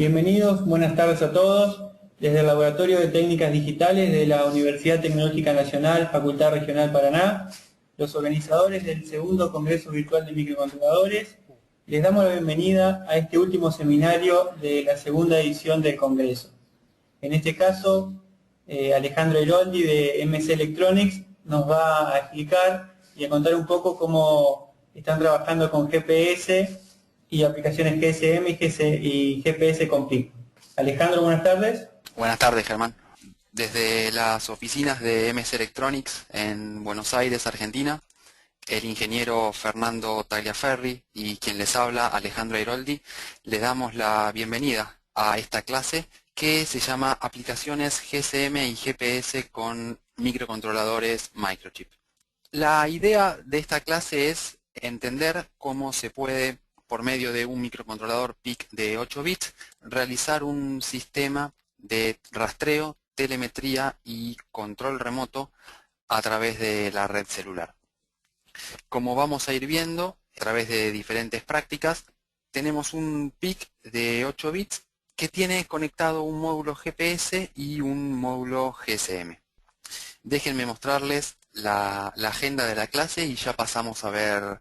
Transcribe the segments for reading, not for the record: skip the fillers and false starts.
Bienvenidos, buenas tardes a todos. Desde el Laboratorio de Técnicas Digitales de la Universidad Tecnológica Nacional, Facultad Regional Paraná, los organizadores del segundo Congreso Virtual de Microcontroladores, les damos la bienvenida a este último seminario de la segunda edición del Congreso. En este caso, Alejandro Airoldi de MC Electronics nos va a explicar y a contar un poco cómo están trabajando con GPS y aplicaciones GSM y GPS con PIC. Alejandro, buenas tardes. Buenas tardes, Germán. Desde las oficinas de MS Electronics en Buenos Aires, Argentina, el ingeniero Fernando Tagliaferri y quien les habla, Alejandro Airoldi, le damos la bienvenida a esta clase que se llama Aplicaciones GSM y GPS con microcontroladores Microchip. La idea de esta clase es entender cómo se puede, por medio de un microcontrolador PIC de 8 bits, realizar un sistema de rastreo, telemetría y control remoto a través de la red celular. Como vamos a ir viendo a través de diferentes prácticas, tenemos un PIC de 8 bits que tiene conectado un módulo GPS y un módulo GSM. Déjenme mostrarles la agenda de la clase y ya pasamos a ver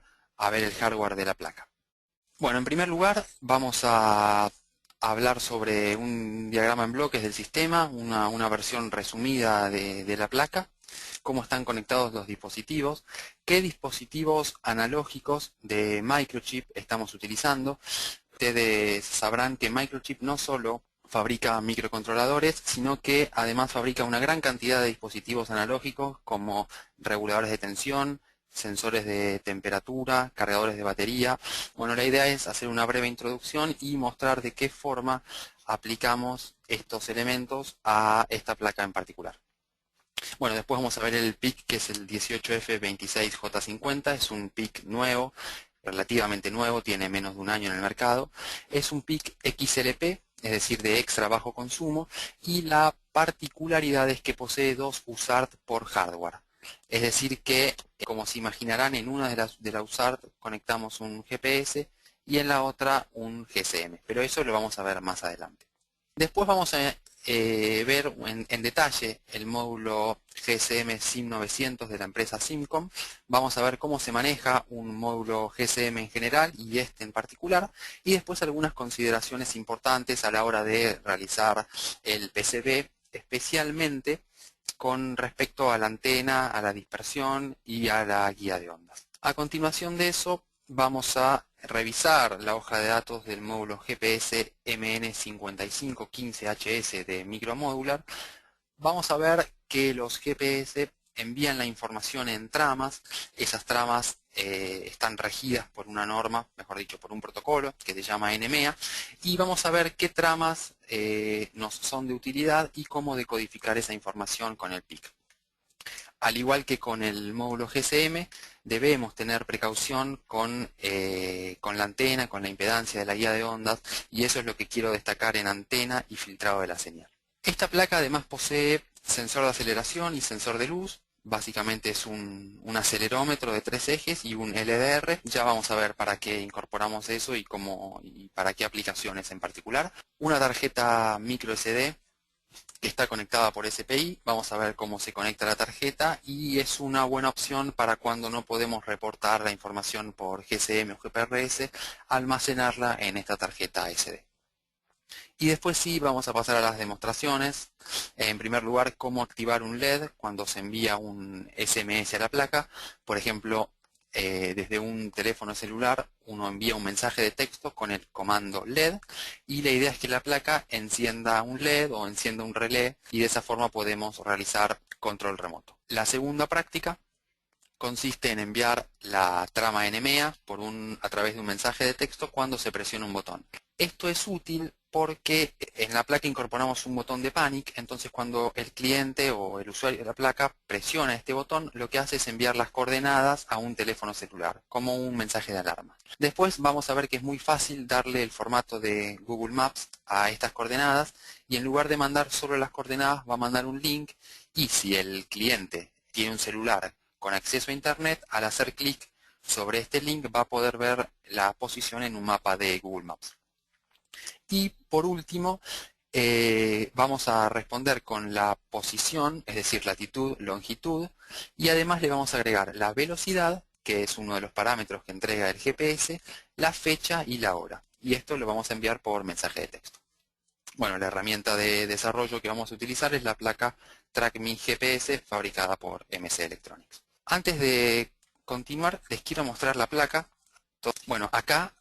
el hardware de la placa. Bueno, en primer lugar vamos a hablar sobre un diagrama en bloques del sistema, una versión resumida de la placa, cómo están conectados los dispositivos, qué dispositivos analógicos de Microchip estamos utilizando. Ustedes sabrán que Microchip no solo fabrica microcontroladores, sino que además fabrica una gran cantidad de dispositivos analógicos como reguladores de tensión, sensores de temperatura, cargadores de batería. Bueno, la idea es hacer una breve introducción y mostrar de qué forma aplicamos estos elementos a esta placa en particular. Bueno, después vamos a ver el PIC, que es el 18F26J50, es un PIC nuevo, relativamente nuevo, tiene menos de un año en el mercado. Es un PIC XLP, es decir, de extra bajo consumo, y la particularidad es que posee dos USART por hardware. Es decir que, como se imaginarán, en una de las USART conectamos un GPS y en la otra un GSM, pero eso lo vamos a ver más adelante. Después vamos a ver en detalle el módulo GSM SIM900 de la empresa Simcom. Vamos a ver cómo se maneja un módulo GSM en general y este en particular, y después algunas consideraciones importantes a la hora de realizar el PCB, especialmente con respecto a la antena, a la dispersión y a la guía de ondas. A continuación de eso vamos a revisar la hoja de datos del módulo GPS MN5515HS de Micromodular. Vamos a ver que los GPS envían la información en tramas. Esas tramas están regidas por una norma, mejor dicho, por un protocolo que se llama NMEA, y vamos a ver qué tramas nos son de utilidad y cómo decodificar esa información con el PIC. Al igual que con el módulo GSM, debemos tener precaución con la antena, con la impedancia de la guía de ondas, y eso es lo que quiero destacar en antena y filtrado de la señal. Esta placa además posee sensor de aceleración y sensor de luz. Básicamente es un acelerómetro de 3 ejes y un LDR. Ya vamos a ver para qué incorporamos eso y para qué aplicaciones en particular. Una tarjeta micro SD que está conectada por SPI. Vamos a ver cómo se conecta la tarjeta, y es una buena opción para cuando no podemos reportar la información por GSM o GPRS, almacenarla en esta tarjeta SD. Y después sí, vamos a pasar a las demostraciones. En primer lugar, cómo activar un LED cuando se envía un SMS a la placa. Por ejemplo, desde un teléfono celular uno envía un mensaje de texto con el comando LED, y la idea es que la placa encienda un LED o encienda un relé, y de esa forma podemos realizar control remoto. La segunda práctica consiste en enviar la trama NMEA a través de un mensaje de texto cuando se presiona un botón. Esto es útil porque en la placa incorporamos un botón de panic. Entonces cuando el cliente o el usuario de la placa presiona este botón, lo que hace es enviar las coordenadas a un teléfono celular, como un mensaje de alarma. Después vamos a ver que es muy fácil darle el formato de Google Maps a estas coordenadas, y en lugar de mandar solo las coordenadas va a mandar un link, y si el cliente tiene un celular con acceso a internet, al hacer clic sobre este link va a poder ver la posición en un mapa de Google Maps. Y por último, vamos a responder con la posición, es decir, latitud, longitud, y además le vamos a agregar la velocidad, que es uno de los parámetros que entrega el GPS, la fecha y la hora. Y esto lo vamos a enviar por mensaje de texto. Bueno, la herramienta de desarrollo que vamos a utilizar es la placa TrackMe GPS fabricada por MC Electronics. Antes de continuar, les quiero mostrar la placa. Bueno, acá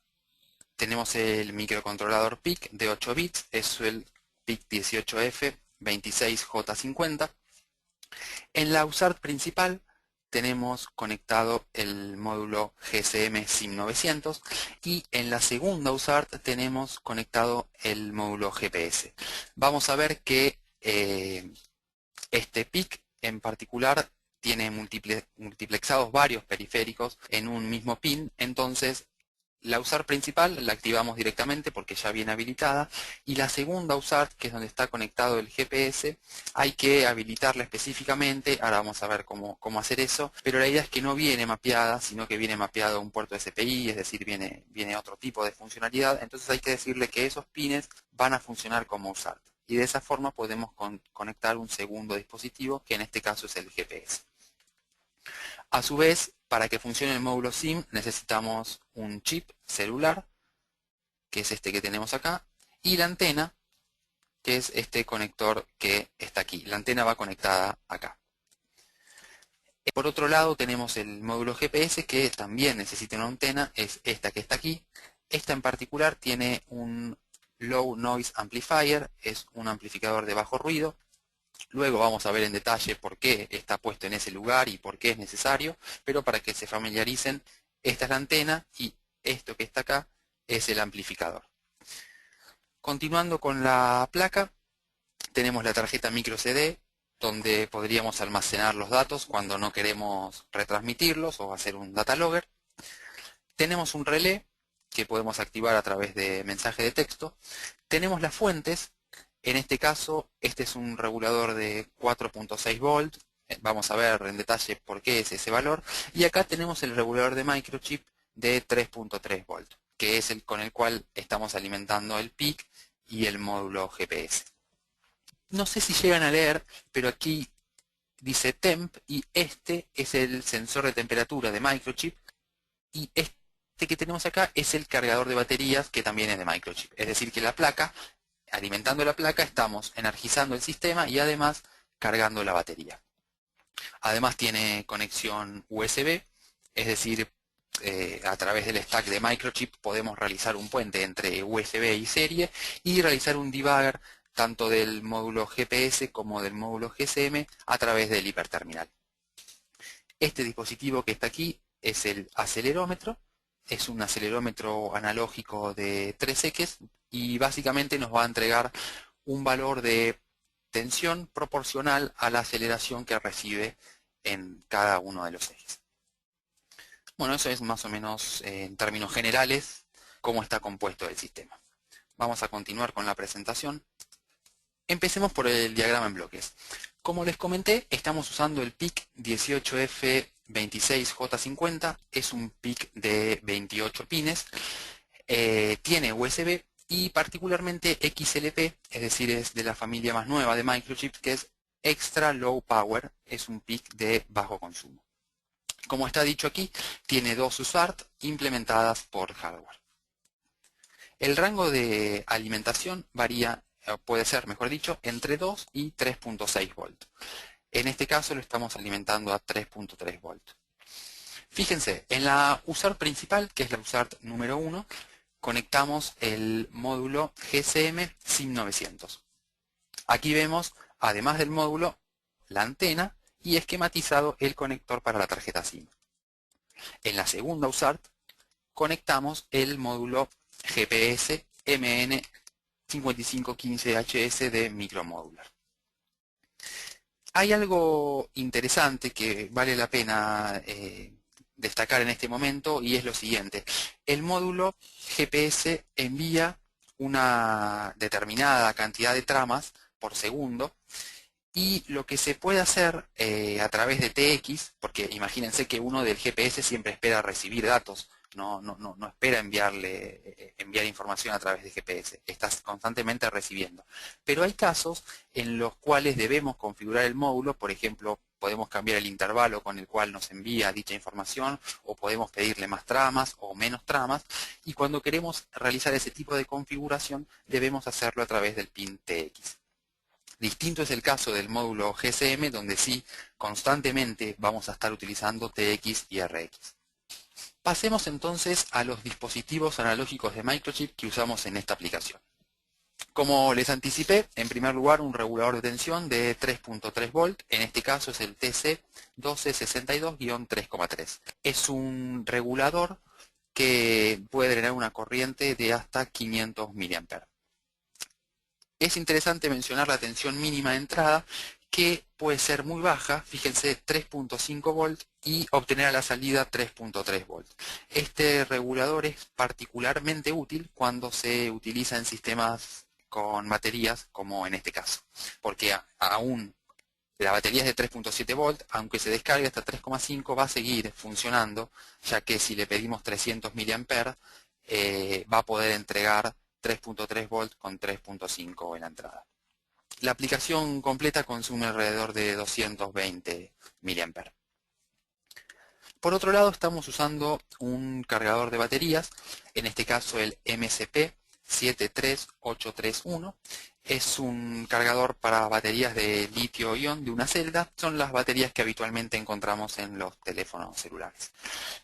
tenemos el microcontrolador PIC de 8 bits, es el PIC 18F26J50. En la USART principal tenemos conectado el módulo GSM SIM900 y en la segunda USART tenemos conectado el módulo GPS. Vamos a ver que este PIC en particular tiene multiplexados varios periféricos en un mismo pin, entonces la USART principal la activamos directamente porque ya viene habilitada, y la segunda USART, que es donde está conectado el GPS, hay que habilitarla específicamente. Ahora vamos a ver cómo hacer eso, pero la idea es que no viene mapeada, sino que viene mapeado a un puerto SPI, es decir, viene otro tipo de funcionalidad. Entonces hay que decirle que esos pines van a funcionar como USART, y de esa forma podemos conectar un segundo dispositivo, que en este caso es el GPS. A su vez, para que funcione el módulo SIM necesitamos un chip celular, que es este que tenemos acá, y la antena, que es este conector que está aquí. La antena va conectada acá. Por otro lado tenemos el módulo GPS, que también necesita una antena, es esta que está aquí. Esta en particular tiene un Low Noise Amplifier, es un amplificador de bajo ruido. Luego vamos a ver en detalle por qué está puesto en ese lugar y por qué es necesario, pero para que se familiaricen, esta es la antena y esto que está acá es el amplificador. Continuando con la placa, tenemos la tarjeta micro CD, donde podríamos almacenar los datos cuando no queremos retransmitirlos o hacer un data logger. Tenemos un relé que podemos activar a través de mensaje de texto. Tenemos las fuentes. En este caso, este es un regulador de 4.6 volts. Vamos a ver en detalle por qué es ese valor. Y acá tenemos el regulador de microchip de 3.3 volts, que es el con el cual estamos alimentando el PIC y el módulo GPS. No sé si llegan a leer, pero aquí dice temp y este es el sensor de temperatura de microchip, y este que tenemos acá es el cargador de baterías, que también es de microchip. Es decir, que la placa, alimentando la placa, estamos energizando el sistema y además cargando la batería. Además tiene conexión USB, es decir, a través del stack de microchip podemos realizar un puente entre USB y serie y realizar un debugger tanto del módulo GPS como del módulo GSM a través del hiperterminal. Este dispositivo que está aquí es el acelerómetro. Es un acelerómetro analógico de 3 ejes y básicamente nos va a entregar un valor de tensión proporcional a la aceleración que recibe en cada uno de los ejes. Bueno, eso es más o menos en términos generales cómo está compuesto el sistema. Vamos a continuar con la presentación. Empecemos por el diagrama en bloques. Como les comenté, estamos usando el PIC 18F26J50, es un PIC de 28 pines, tiene USB y particularmente XLP, es decir, es de la familia más nueva de microchips, que es Extra Low Power, es un PIC de bajo consumo. Como está dicho aquí, tiene dos USART implementadas por hardware. El rango de alimentación varía, puede ser, mejor dicho, entre 2 y 3.6 volts. En este caso lo estamos alimentando a 3.3 volts. Fíjense, en la USART principal, que es la USART número 1, conectamos el módulo GSM SIM900. Aquí vemos, además del módulo, la antena y esquematizado el conector para la tarjeta SIM. En la segunda USART conectamos el módulo GPS MN5515HS de micromodular. Hay algo interesante que vale la pena destacar en este momento y es lo siguiente. El módulo GPS envía una determinada cantidad de tramas por segundo y lo que se puede hacer a través de TX, porque imagínense que uno del GPS siempre espera recibir datos, no espera enviar información a través de GPS, estás constantemente recibiendo. Pero hay casos en los cuales debemos configurar el módulo, por ejemplo, podemos cambiar el intervalo con el cual nos envía dicha información, o podemos pedirle más tramas o menos tramas, y cuando queremos realizar ese tipo de configuración debemos hacerlo a través del pin TX. Distinto es el caso del módulo GSM, donde sí, constantemente vamos a estar utilizando TX y RX. Pasemos entonces a los dispositivos analógicos de microchip que usamos en esta aplicación. Como les anticipé, en primer lugar un regulador de tensión de 3.3 volt, en este caso es el TC1262-3,3. Es un regulador que puede drenar una corriente de hasta 500 mA. Es interesante mencionar la tensión mínima de entrada, que puede ser muy baja, fíjense 3.5 volt, y obtener a la salida 3.3 volt. Este regulador es particularmente útil cuando se utiliza en sistemas con baterías, como en este caso, porque aún la batería es de 3.7 volt, aunque se descargue hasta 3,5 va a seguir funcionando, ya que si le pedimos 300 mA va a poder entregar 3.3 volt con 3.5 en la entrada. La aplicación completa consume alrededor de 220 mA. Por otro lado, estamos usando un cargador de baterías, en este caso el MCP 73831. Es un cargador para baterías de litio-ion de una celda. Son las baterías que habitualmente encontramos en los teléfonos celulares.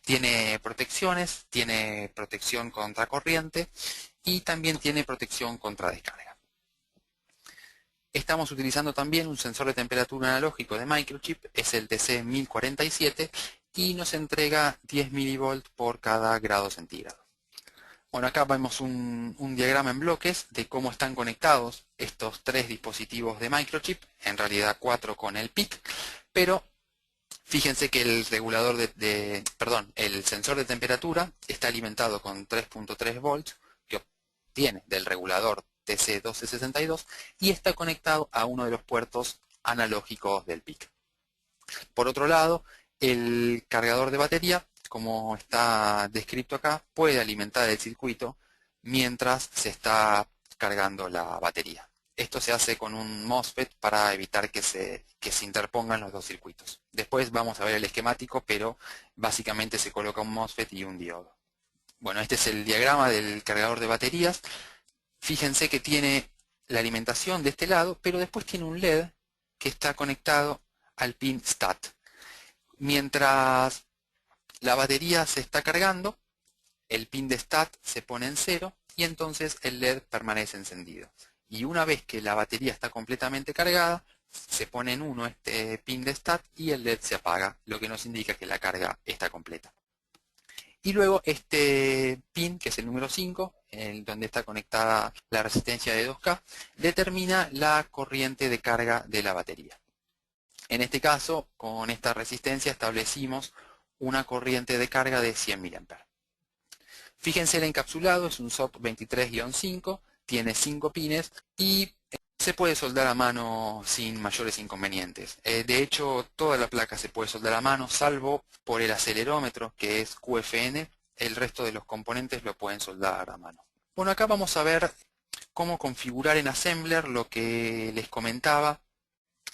Tiene protecciones, tiene protección contra corriente y también tiene protección contra descarga. Estamos utilizando también un sensor de temperatura analógico de microchip, es el TC1047, y nos entrega 10 mV por cada grado centígrado. Bueno, acá vemos un diagrama en bloques de cómo están conectados estos tres dispositivos de microchip, en realidad 4 con el PIC, pero fíjense que el regulador el sensor de temperatura está alimentado con 3.3 volts que obtiene del regulador TC1262 y está conectado a uno de los puertos analógicos del PIC. Por otro lado, el cargador de batería, como está descrito acá, puede alimentar el circuito mientras se está cargando la batería. Esto se hace con un MOSFET para evitar que se interpongan los dos circuitos. Después vamos a ver el esquemático, pero básicamente se coloca un MOSFET y un diodo. Bueno, este es el diagrama del cargador de baterías. Fíjense que tiene la alimentación de este lado, pero después tiene un LED que está conectado al pin STAT. Mientras la batería se está cargando, el pin de STAT se pone en 0 y entonces el LED permanece encendido. Y una vez que la batería está completamente cargada, se pone en 1 este pin de STAT y el LED se apaga, lo que nos indica que la carga está completa. Y luego este pin, que es el número 5, donde está conectada la resistencia de 2K, determina la corriente de carga de la batería. En este caso, con esta resistencia establecimos una corriente de carga de 100 mA. Fíjense, el encapsulado es un SOP 23-5, tiene 5 pines y se puede soldar a mano sin mayores inconvenientes. De hecho, toda la placa se puede soldar a mano, salvo por el acelerómetro, que es QFN. El resto de los componentes lo pueden soldar a mano. Bueno, acá vamos a ver cómo configurar en Assembler lo que les comentaba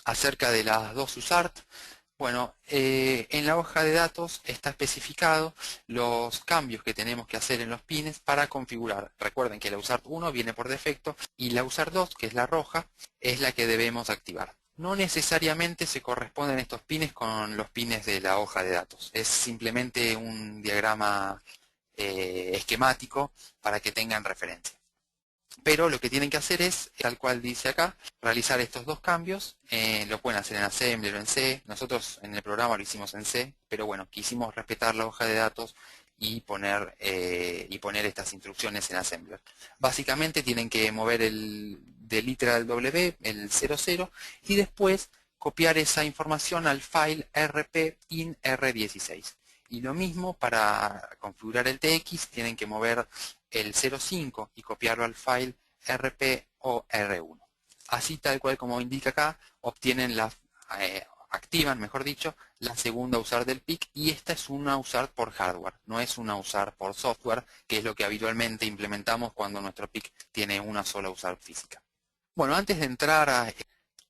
acerca de las dos USART. Bueno, en la hoja de datos está especificado los cambios que tenemos que hacer en los pines para configurar. Recuerden que la USART 1 viene por defecto y la USART 2, que es la roja, es la que debemos activar. No necesariamente se corresponden estos pines con los pines de la hoja de datos. Es simplemente un diagrama esquemático para que tengan referencia. Pero lo que tienen que hacer es, tal cual dice acá, realizar estos dos cambios. Lo pueden hacer en Assembler o en C. Nosotros en el programa lo hicimos en C, pero bueno, quisimos respetar la hoja de datos y poner estas instrucciones en Assembler. Básicamente tienen que mover del literal W, el 00, y después copiar esa información al file rp in R16. Y lo mismo para configurar el TX, tienen que mover el 05 y copiarlo al file rp o R1. Así, tal cual como indica acá, obtienen activan, mejor dicho, la segunda USART del PIC, y esta es una USART por hardware, no es una USART por software, que es lo que habitualmente implementamos cuando nuestro PIC tiene una sola USART física. Bueno, antes de entrar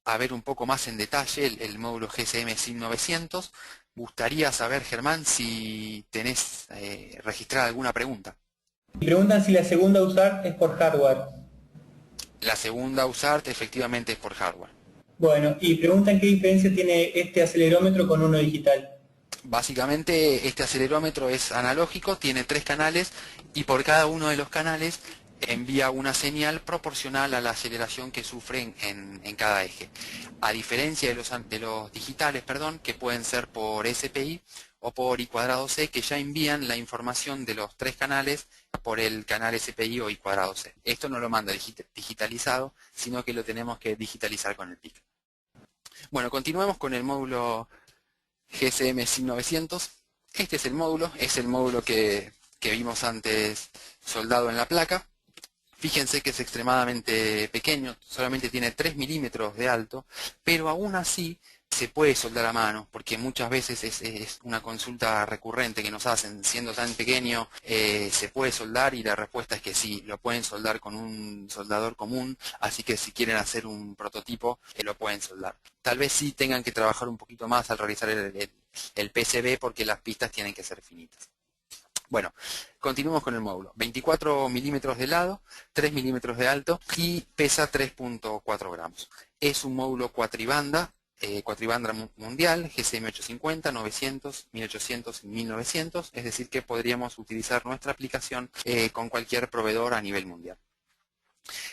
a ver un poco más en detalle el módulo GSM SIM 900, gustaría saber, Germán, si tenés registrada alguna pregunta. Y preguntan si la segunda USART es por hardware. La segunda USART efectivamente es por hardware. Bueno, y preguntan qué diferencia tiene este acelerómetro con uno digital. Básicamente este acelerómetro es analógico, tiene 3 canales y por cada uno de los canales envía una señal proporcional a la aceleración que sufren en cada eje. A diferencia de los digitales, que pueden ser por SPI o por I²C, que ya envían la información de los 3 canales por el canal SPI o I²C. Esto no lo manda digitalizado, sino que lo tenemos que digitalizar con el PIC. Bueno, continuemos con el módulo GSM SIM 900. Este es el módulo que vimos antes soldado en la placa. Fíjense que es extremadamente pequeño, solamente tiene 3 milímetros de alto, pero aún así se puede soldar a mano, porque muchas veces es una consulta recurrente que nos hacen, siendo tan pequeño, ¿se puede soldar? Y la respuesta es que sí, lo pueden soldar con un soldador común, así que si quieren hacer un prototipo, lo pueden soldar. Tal vez sí tengan que trabajar un poquito más al realizar el PCB, porque las pistas tienen que ser finitas. Bueno, continuemos con el módulo. 24 milímetros de lado, 3 milímetros de alto y pesa 3.4 gramos. Es un módulo cuatribanda mundial, GSM 850, 900, 1800 y 1900, es decir que podríamos utilizar nuestra aplicación con cualquier proveedor a nivel mundial.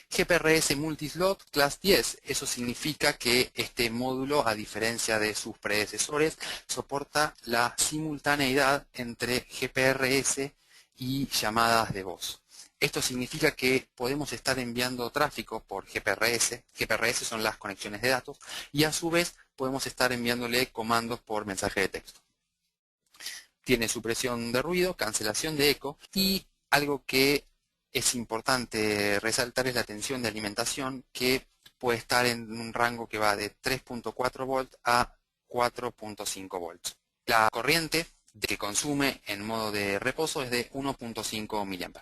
GPRS Multislot Class 10, eso significa que este módulo, a diferencia de sus predecesores, soporta la simultaneidad entre GPRS y llamadas de voz. Esto significa que podemos estar enviando tráfico por GPRS, GPRS son las conexiones de datos, y a su vez podemos estar enviándole comandos por mensaje de texto. Tiene supresión de ruido, cancelación de eco y algo que es importante resaltar es la tensión de alimentación, que puede estar en un rango que va de 3.4 volts a 4.5 volts. La corriente que consume en modo de reposo es de 1.5 mA.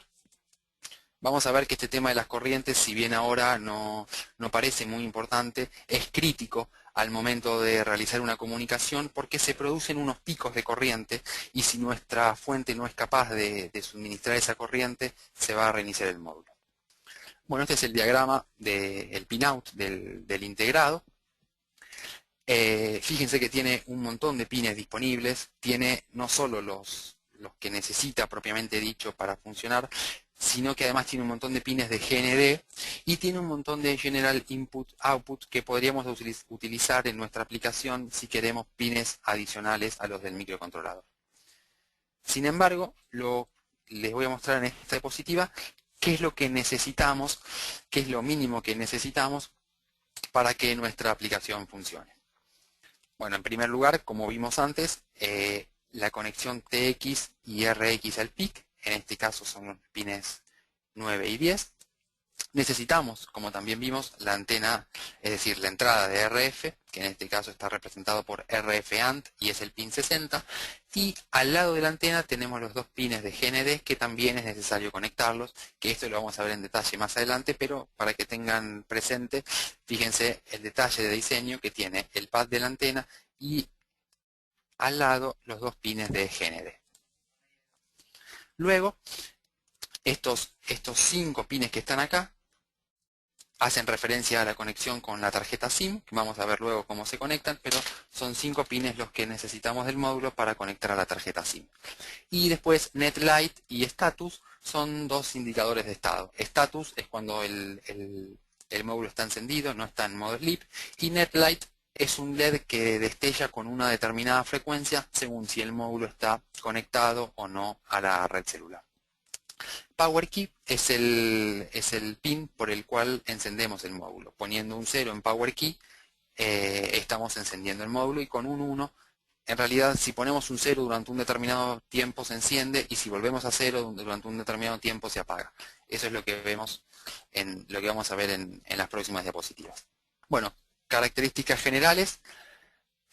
Vamos a ver que este tema de las corrientes, si bien ahora no parece muy importante, es crítico al momento de realizar una comunicación, porque se producen unos picos de corriente y si nuestra fuente no es capaz de suministrar esa corriente, se va a reiniciar el módulo. Bueno, este es el diagrama del pinout del integrado. Fíjense que tiene un montón de pines disponibles, tiene no solo los que necesita propiamente dicho para funcionar, sino que además tiene un montón de pines de GND y tiene un montón de General Input Output que podríamos utilizar en nuestra aplicación si queremos pines adicionales a los del microcontrolador. Sin embargo, les voy a mostrar en esta diapositiva qué es lo que necesitamos, qué es lo mínimo que necesitamos para que nuestra aplicación funcione. Bueno, en primer lugar, como vimos antes, la conexión TX y RX al PIC, en este caso son los pines 9 y 10. Necesitamos, como también vimos, la antena, es decir, la entrada de RF, que en este caso está representado por RF-ANT y es el pin 60. Y al lado de la antena tenemos los 2 pines de GND que también es necesario conectarlos, que esto lo vamos a ver en detalle más adelante, pero para que tengan presente, fíjense el detalle de diseño que tiene el pad de la antena y al lado los 2 pines de GND. Luego, estos 5 pines que están acá hacen referencia a la conexión con la tarjeta SIM, que vamos a ver luego cómo se conectan, pero son 5 pines los que necesitamos del módulo para conectar a la tarjeta SIM. Y después NetLight y Status son 2 indicadores de estado. Status es cuando el módulo está encendido, no está en modo sleep, y NetLight es un LED que destella con una determinada frecuencia según si el módulo está conectado o no a la red celular. Power Key es el pin por el cual encendemos el módulo. Poniendo un 0 en Power Key, estamos encendiendo el módulo, y con un 1, en realidad si ponemos un 0 durante un determinado tiempo se enciende, y si volvemos a 0 durante un determinado tiempo se apaga. Eso es lo que vemos lo que vamos a ver en las próximas diapositivas. Bueno, características generales.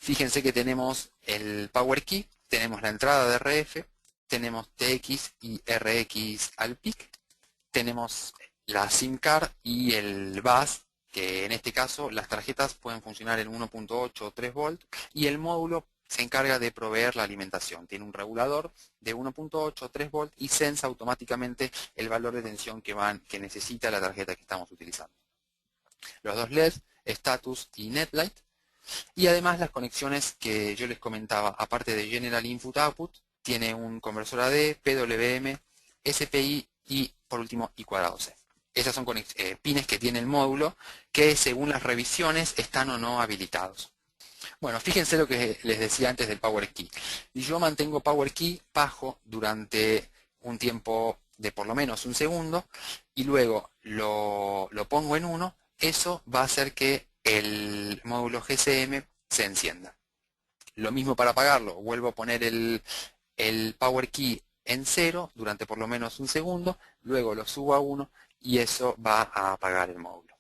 Fíjense que tenemos el Power Key, tenemos la entrada de RF, tenemos TX y RX al PIC, tenemos la SIM card y el bus, que en este caso las tarjetas pueden funcionar en 1.8 o 3 volt, y el módulo se encarga de proveer la alimentación. Tiene un regulador de 1.8 o 3 volt y sensa automáticamente el valor de tensión que necesita la tarjeta que estamos utilizando. Los dos LEDs, Status y NetLight, y además las conexiones que yo les comentaba, aparte de General Input Output, tiene un conversor AD, PWM, SPI y por último I²C. Esas son pines que tiene el módulo que según las revisiones están o no habilitados. Bueno, fíjense lo que les decía antes del Power Key. Yo mantengo Power Key bajo durante un tiempo de por lo menos un segundo y luego lo pongo en 1. Eso va a hacer que el módulo GSM se encienda. Lo mismo para apagarlo, vuelvo a poner el Power Key en 0 durante por lo menos un segundo, luego lo subo a 1 y eso va a apagar el módulo.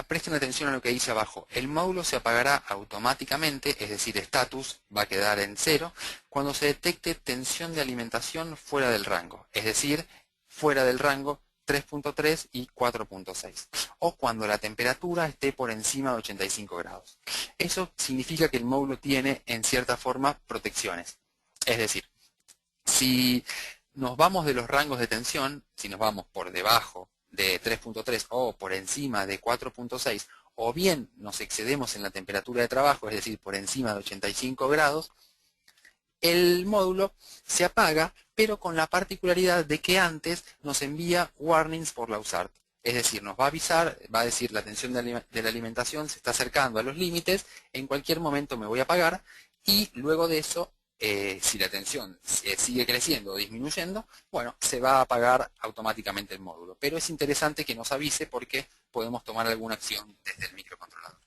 Presten atención a lo que dice abajo. El módulo se apagará automáticamente, es decir, status va a quedar en 0, cuando se detecte tensión de alimentación fuera del rango, es decir, fuera del rango 3.3 y 4.6, o cuando la temperatura esté por encima de 85 grados. Eso significa que el módulo tiene, en cierta forma, protecciones. Es decir, si nos vamos de los rangos de tensión, si nos vamos por debajo de 3.3 o por encima de 4.6, o bien nos excedemos en la temperatura de trabajo, es decir, por encima de 85 grados, el módulo se apaga, pero con la particularidad de que antes nos envía warnings por la USART. Es decir, nos va a avisar, va a decir la tensión de la alimentación se está acercando a los límites, en cualquier momento me voy a apagar y luego de eso, si la tensión sigue creciendo o disminuyendo, bueno, se va a apagar automáticamente el módulo. Pero es interesante que nos avise porque podemos tomar alguna acción desde el microcontrolador.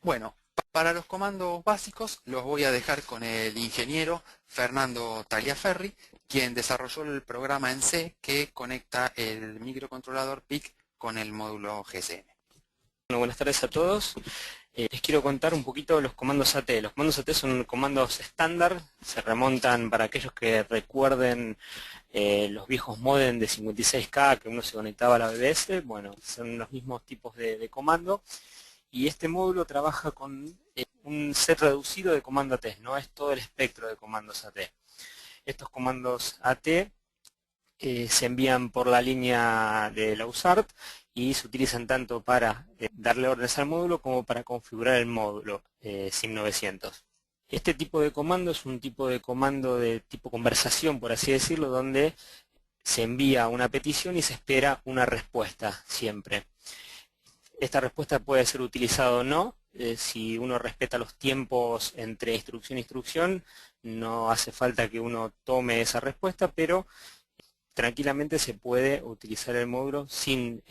Bueno, para los comandos básicos los voy a dejar con el ingeniero Fernando Tagliaferri, quien desarrolló el programa en C que conecta el microcontrolador PIC con el módulo GSM. Bueno, buenas tardes a todos. Les quiero contar un poquito los comandos AT. Los comandos AT son comandos estándar, se remontan para aquellos que recuerden los viejos modem de 56K que uno se conectaba a la BBS. Bueno, son los mismos tipos de comando. Y este módulo trabaja con un set reducido de comando AT, no es todo el espectro de comandos AT. Estos comandos AT se envían por la línea de la USART y se utilizan tanto para darle órdenes al módulo como para configurar el módulo SIM900. Este tipo de comando es un tipo de comando de tipo conversación, por así decirlo, donde se envía una petición y se espera una respuesta siempre. Esta respuesta puede ser utilizada o no. Si uno respeta los tiempos entre instrucción e instrucción, no hace falta que uno tome esa respuesta, pero tranquilamente se puede utilizar el módulo sin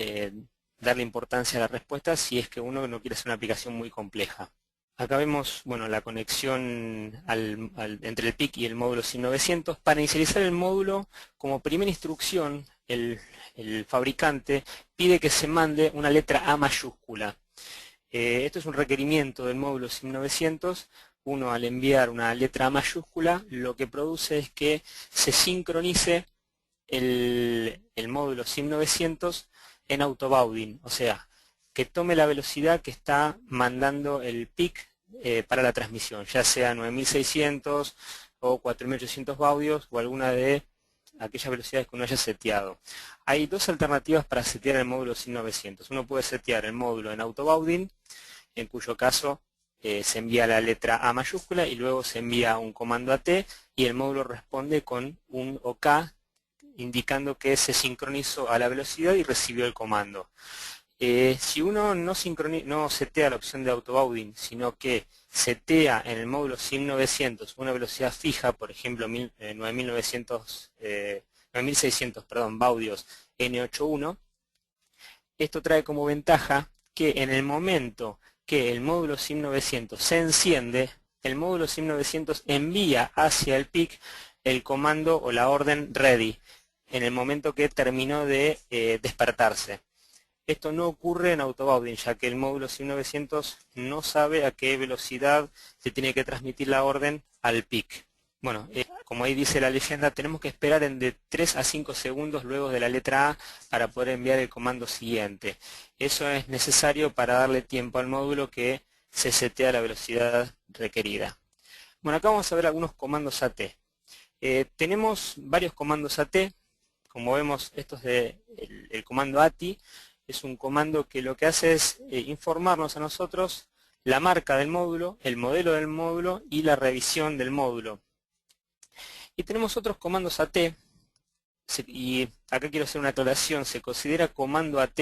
darle importancia a la respuesta si es que uno no quiere hacer una aplicación muy compleja. Acá vemos la conexión entre el PIC y el módulo SIM900. Para inicializar el módulo, como primera instrucción, el fabricante pide que se mande una letra A mayúscula. Esto es un requerimiento del módulo SIM900. Uno, al enviar una letra A mayúscula, lo que produce es que se sincronice el módulo SIM900 en autobauding, o sea, que tome la velocidad que está mandando el PIC para la transmisión, ya sea 9600 o 4800 baudios o alguna de aquellas velocidades que uno haya seteado. Hay dos alternativas para setear el módulo SIM900. Uno puede setear el módulo en autobauding, en cuyo caso se envía la letra A mayúscula y luego se envía un comando AT y el módulo responde con un OK indicando que se sincronizó a la velocidad y recibió el comando. Si uno no setea la opción de autobauding, sino que setea en el módulo SIM900 una velocidad fija, por ejemplo 9600 baudios N81, esto trae como ventaja que en el momento que el módulo SIM900 se enciende, el módulo SIM900 envía hacia el PIC el comando o la orden ready, en el momento que terminó de despertarse. Esto no ocurre en autobounding, ya que el módulo SIM900 no sabe a qué velocidad se tiene que transmitir la orden al PIC. Bueno, como ahí dice la leyenda, tenemos que esperar de 3 a 5 segundos luego de la letra A para poder enviar el comando siguiente. Eso es necesario para darle tiempo al módulo que se setea la velocidad requerida. Bueno, acá vamos a ver algunos comandos AT. Tenemos varios comandos AT. Como vemos, esto es el comando ATI. Es un comando que lo que hace es informarnos a nosotros la marca del módulo, el modelo del módulo y la revisión del módulo. Y tenemos otros comandos AT, y acá quiero hacer una aclaración, se considera comando AT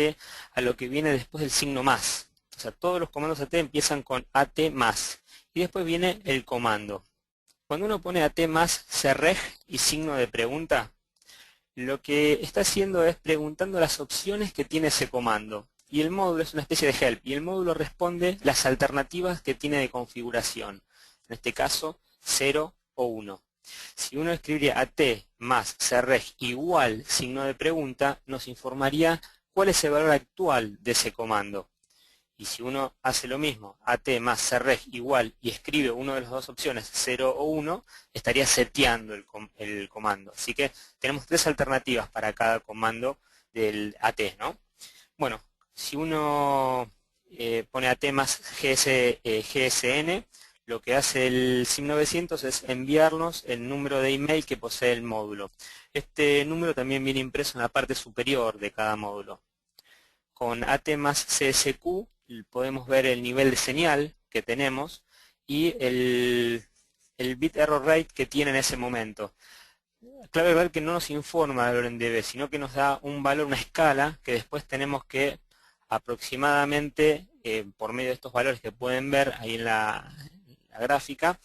a lo que viene después del signo más. O sea, todos los comandos AT empiezan con AT más, y después viene el comando. Cuando uno pone AT más CREG y signo de pregunta, lo que está haciendo es preguntando las opciones que tiene ese comando. Y el módulo es una especie de help, y el módulo responde las alternativas que tiene de configuración. En este caso, 0 o 1. Si uno escribiría AT más CREG igual signo de pregunta, nos informaría cuál es el valor actual de ese comando. Y si uno hace lo mismo, AT más CREG igual, y escribe una de las dos opciones, 0 o 1, estaría seteando el comando. Así que tenemos tres alternativas para cada comando del AT, ¿no? Bueno, si uno pone AT más GSN, lo que hace el SIM900 es enviarnos el número de email que posee el módulo. Este número también viene impreso en la parte superior de cada módulo. Con AT más CSQ podemos ver el nivel de señal que tenemos y el bit error rate que tiene en ese momento. Clave ver que no nos informa el valor en dB, sino que nos da un valor, una escala, que después tenemos que aproximadamente, por medio de estos valores que pueden ver ahí en la gráfica,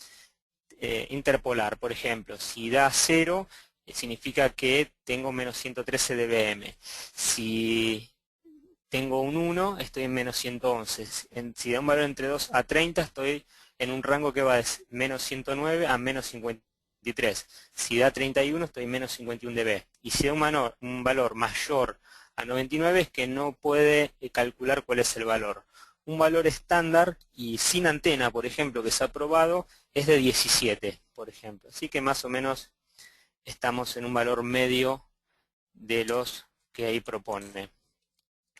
interpolar. Por ejemplo, si da 0, significa que tengo menos 113 dBm. Si tengo un 1, estoy en menos 111. Si da un valor entre 2 a 30, estoy en un rango que va de menos 109 a menos 53. Si da 31, estoy en menos 51 dB. Y si da un valor mayor a 99, es que no puede calcular cuál es el valor. Un valor estándar y sin antena, por ejemplo, que se ha probado, es de 17, por ejemplo. Así que más o menos estamos en un valor medio de los que ahí propone.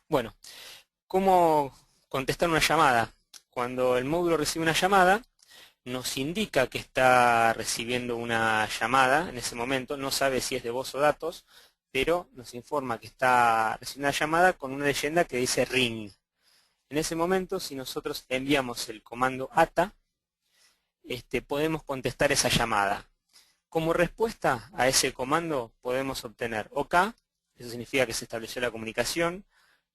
Bueno, ¿cómo contestar una llamada? Cuando el módulo recibe una llamada, nos indica que está recibiendo una llamada en ese momento, no sabe si es de voz o datos, pero nos informa que está recibiendo una llamada con una leyenda que dice ring. En ese momento, si nosotros enviamos el comando ATA, podemos contestar esa llamada. Como respuesta a ese comando podemos obtener OK, eso significa que se estableció la comunicación,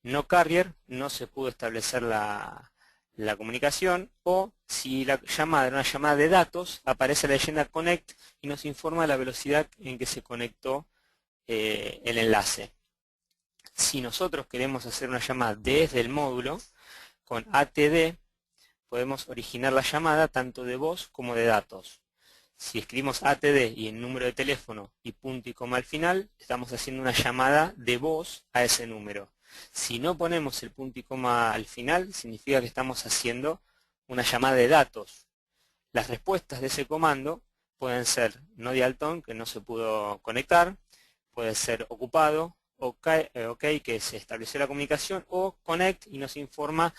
no carrier, no se pudo establecer la comunicación, o si la llamada era una llamada de datos, aparece la leyenda connect y nos informa la velocidad en que se conectó el enlace. Si nosotros queremos hacer una llamada desde el módulo, con ATD podemos originar la llamada tanto de voz como de datos. Si escribimos ATD y el número de teléfono y punto y coma al final, estamos haciendo una llamada de voz a ese número. Si no ponemos el punto y coma al final, significa que estamos haciendo una llamada de datos. Las respuestas de ese comando pueden ser no dial tone, que no se pudo conectar, puede ser ocupado, OK, que se estableció la comunicación, o connect y nos informa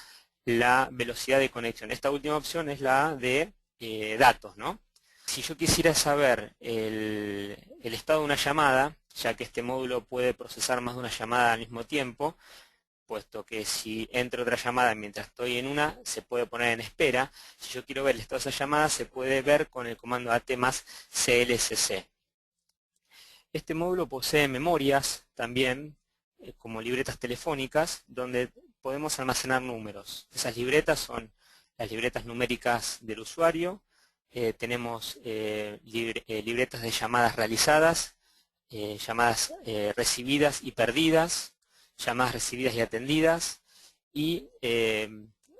la velocidad de conexión. Esta última opción es la de datos, ¿no? Si yo quisiera saber el estado de una llamada, ya que este módulo puede procesar más de una llamada al mismo tiempo, puesto que si entra otra llamada mientras estoy en una, se puede poner en espera. Si yo quiero ver el estado de esa llamada, se puede ver con el comando AT más CLSC. Este módulo posee memorias también, como libretas telefónicas, donde podemos almacenar números. Esas libretas son las libretas numéricas del usuario. Tenemos libretas de llamadas realizadas, llamadas recibidas y perdidas, llamadas recibidas y atendidas, y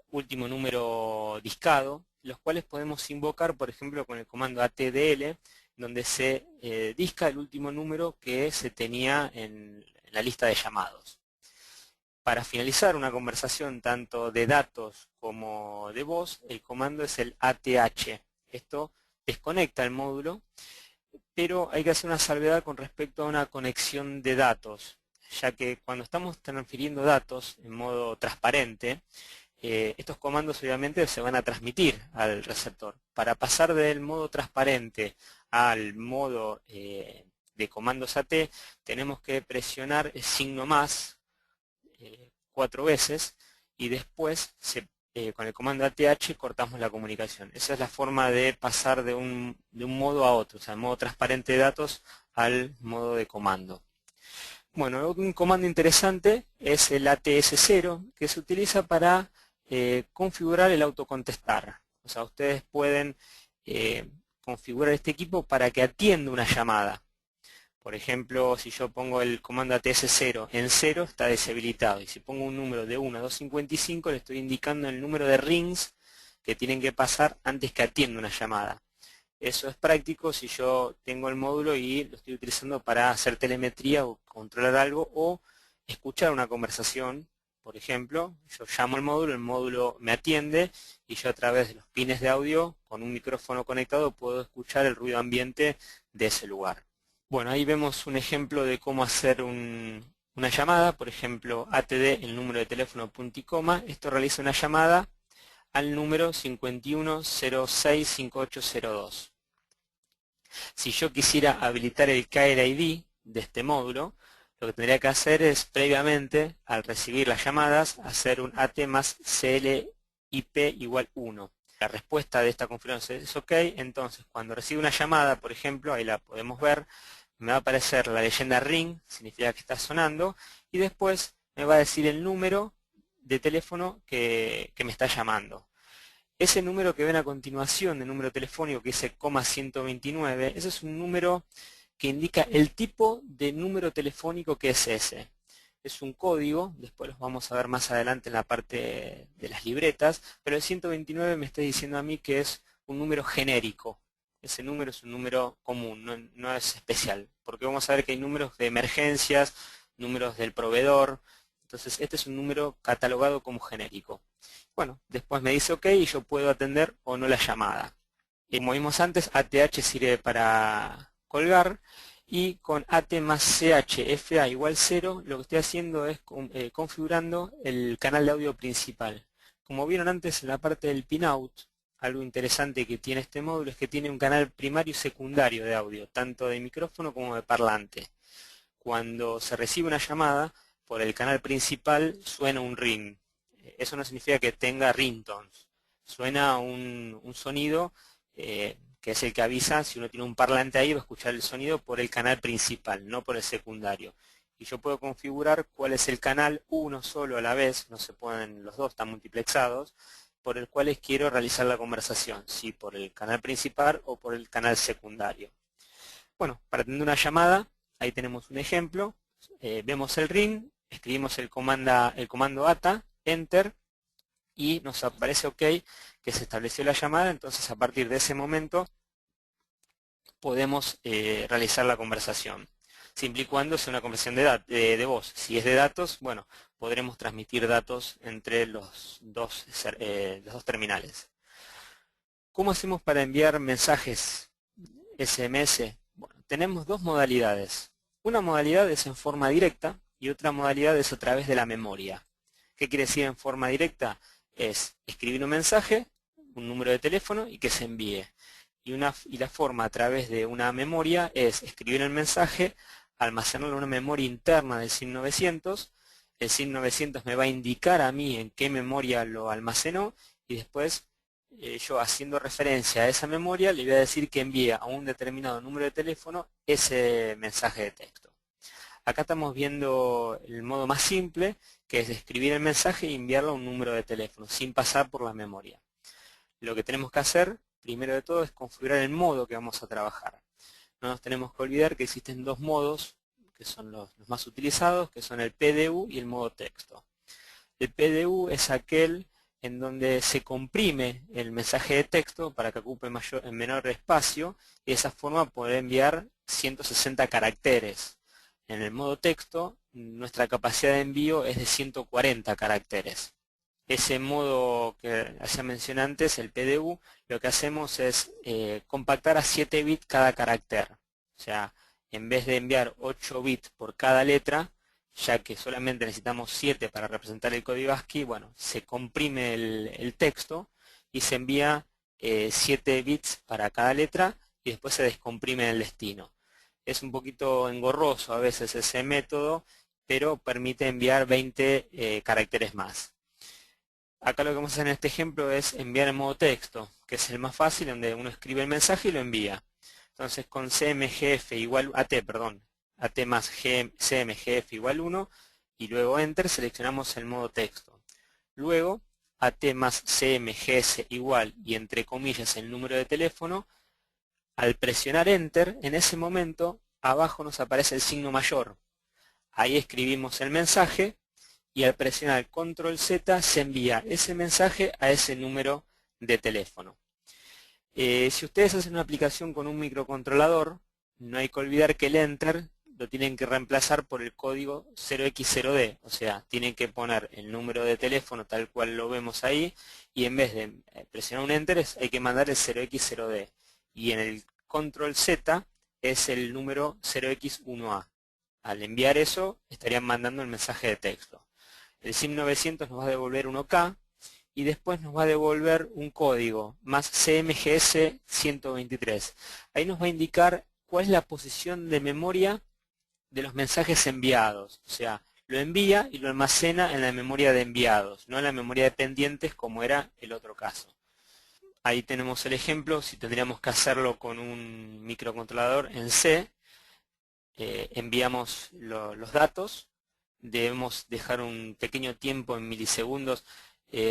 último número discado, los cuales podemos invocar, por ejemplo, con el comando ATDL, donde se disca el último número que se tenía en la lista de llamados. Para finalizar una conversación tanto de datos como de voz, el comando es el ATH. Esto desconecta el módulo, pero hay que hacer una salvedad con respecto a una conexión de datos, ya que cuando estamos transfiriendo datos en modo transparente, estos comandos obviamente se van a transmitir al receptor. Para pasar del modo transparente al modo de comandos AT, tenemos que presionar el signo más 4 veces y después con el comando ATH cortamos la comunicación. Esa es la forma de pasar de un modo a otro, o sea, el modo transparente de datos al modo de comando. Bueno, un comando interesante es el ATS0, que se utiliza para configurar el autocontestar. O sea, ustedes pueden configurar este equipo para que atienda una llamada. Por ejemplo, si yo pongo el comando ATS0 en 0, está deshabilitado. Y si pongo un número de 1 a 255, le estoy indicando el número de rings que tienen que pasar antes que atienda una llamada. Eso es práctico si yo tengo el módulo y lo estoy utilizando para hacer telemetría o controlar algo o escuchar una conversación. Por ejemplo, yo llamo al módulo, el módulo me atiende y yo a través de los pines de audio con un micrófono conectado puedo escuchar el ruido ambiente de ese lugar. Bueno, ahí vemos un ejemplo de cómo hacer una llamada, por ejemplo, ATD, el número de teléfono punto y coma. Esto realiza una llamada al número 51065802. Si yo quisiera habilitar el Caller ID de este módulo, lo que tendría que hacer es previamente, al recibir las llamadas, hacer un AT más CLIP igual 1. La respuesta de esta configuración es OK, entonces cuando recibe una llamada, por ejemplo, ahí la podemos ver, me va a aparecer la leyenda ring, significa que está sonando, y después me va a decir el número de teléfono que me está llamando. Ese número que ven a continuación, el número telefónico que dice 129, ese es un número que indica el tipo de número telefónico que es ese. Es un código, después los vamos a ver más adelante en la parte de las libretas, pero el 129 me está diciendo a mí que es un número genérico. Ese número es un número común, no es especial, porque vamos a ver que hay números de emergencias, números del proveedor, entonces este es un número catalogado como genérico. Bueno, después me dice OK y yo puedo atender o no la llamada. Y como vimos antes, ATH sirve para colgar y con AT más CHFA igual 0 lo que estoy haciendo es configurando el canal de audio principal. Como vieron antes en la parte del pinout, algo interesante que tiene este módulo es que tiene un canal primario y secundario de audio, tanto de micrófono como de parlante. Cuando se recibe una llamada, por el canal principal suena un ring. Eso no significa que tenga ringtones. Suena un sonido que es el que avisa, si uno tiene un parlante ahí va a escuchar el sonido por el canal principal, no por el secundario. Y yo puedo configurar cuál es el canal, uno solo a la vez, no se pueden, los dos están multiplexados, por el cual quiero realizar la conversación, si por el canal principal o por el canal secundario. Bueno, para atender una llamada, ahí tenemos un ejemplo, vemos el ring, escribimos el comando ATA, Enter, y nos aparece OK, que se estableció la llamada, entonces a partir de ese momento podemos realizar la conversación, siempre y cuando sea una conversación de voz. Si es de datos, bueno, podremos transmitir datos entre los dos terminales. ¿Cómo hacemos para enviar mensajes SMS? Bueno, tenemos dos modalidades. Una modalidad es en forma directa y otra modalidad es a través de la memoria. ¿Qué quiere decir en forma directa? Es escribir un mensaje, un número de teléfono y que se envíe. Y la forma a través de una memoria es escribir el mensaje, almacenarlo en una memoria interna del SIM 900. El SIM 900 me va a indicar a mí en qué memoria lo almacenó y después yo haciendo referencia a esa memoria le voy a decir que envíe a un determinado número de teléfono ese mensaje de texto. Acá estamos viendo el modo más simple, que es escribir el mensaje y enviarlo a un número de teléfono, sin pasar por la memoria. Lo que tenemos que hacer, primero de todo, es configurar el modo que vamos a trabajar. No nos tenemos que olvidar que existen dos modos, que son los más utilizados, que son el PDU y el modo texto. El PDU es aquel en donde se comprime el mensaje de texto para que ocupe menor espacio y de esa forma poder enviar 160 caracteres. En el modo texto nuestra capacidad de envío es de 140 caracteres. Ese modo que hacía mención antes, el PDU, lo que hacemos es compactar a 7 bits cada carácter. O sea, en vez de enviar 8 bits por cada letra, ya que solamente necesitamos 7 para representar el código ASCII, bueno, se comprime el texto y se envía 7 bits para cada letra y después se descomprime el destino. Es un poquito engorroso a veces ese método, pero permite enviar 20 caracteres más. Acá lo que vamos a hacer en este ejemplo es enviar en modo texto, que es el más fácil, donde uno escribe el mensaje y lo envía. Entonces con cmgf igual at más cmgf igual 1 y luego enter seleccionamos el modo texto. Luego at más cmgs igual y entre comillas el número de teléfono. Al presionar enter, en ese momento abajo nos aparece el signo mayor. Ahí escribimos el mensaje y al presionar control Z se envía ese mensaje a ese número de teléfono. Si ustedes hacen una aplicación con un microcontrolador, no hay que olvidar que el enter lo tienen que reemplazar por el código 0x0d, o sea, tienen que poner el número de teléfono tal cual lo vemos ahí y en vez de presionar un enter hay que mandar el 0x0d y en el control Z es el número 0x1a. Al enviar eso estarían mandando el mensaje de texto. El SIM900 nos va a devolver 1K y después nos va a devolver un código más CMGS 123. Ahí nos va a indicar cuál es la posición de memoria de los mensajes enviados. O sea, lo envía y lo almacena en la memoria de enviados, no en la memoria de pendientes como era el otro caso. Ahí tenemos el ejemplo, si tendríamos que hacerlo con un microcontrolador en C, enviamos los datos. Debemos dejar un pequeño tiempo en milisegundos.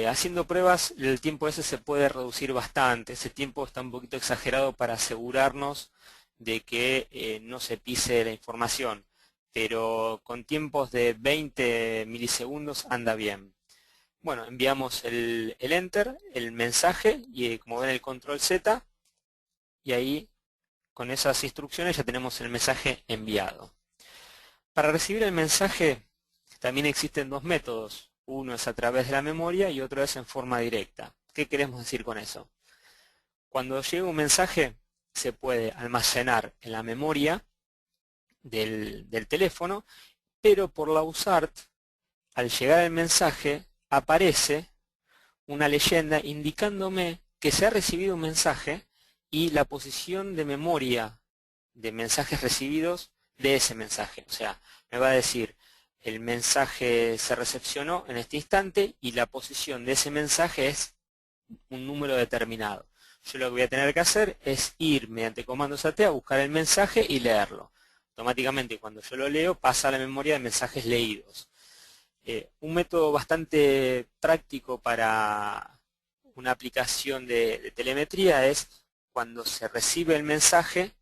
Haciendo pruebas, el tiempo ese se puede reducir bastante. Ese tiempo está un poquito exagerado para asegurarnos de que no se pise la información. Pero con tiempos de 20 milisegundos anda bien. Bueno, enviamos el enter, el mensaje, y como ven el control Z, y ahí con esas instrucciones ya tenemos el mensaje enviado. Para recibir el mensaje también existen dos métodos. Uno es a través de la memoria y otro es en forma directa. ¿Qué queremos decir con eso? Cuando llega un mensaje se puede almacenar en la memoria del teléfono, pero por la USART, al llegar el mensaje, aparece una leyenda indicándome que se ha recibido un mensaje y la posición de memoria de mensajes recibidos de ese mensaje. O sea, me va a decir el mensaje se recepcionó en este instante y la posición de ese mensaje es un número determinado. Yo lo que voy a tener que hacer es ir mediante comandos AT a buscar el mensaje y leerlo. Automáticamente cuando yo lo leo pasa a la memoria de mensajes leídos. Un método bastante práctico para una aplicación de telemetría es cuando se recibe el mensaje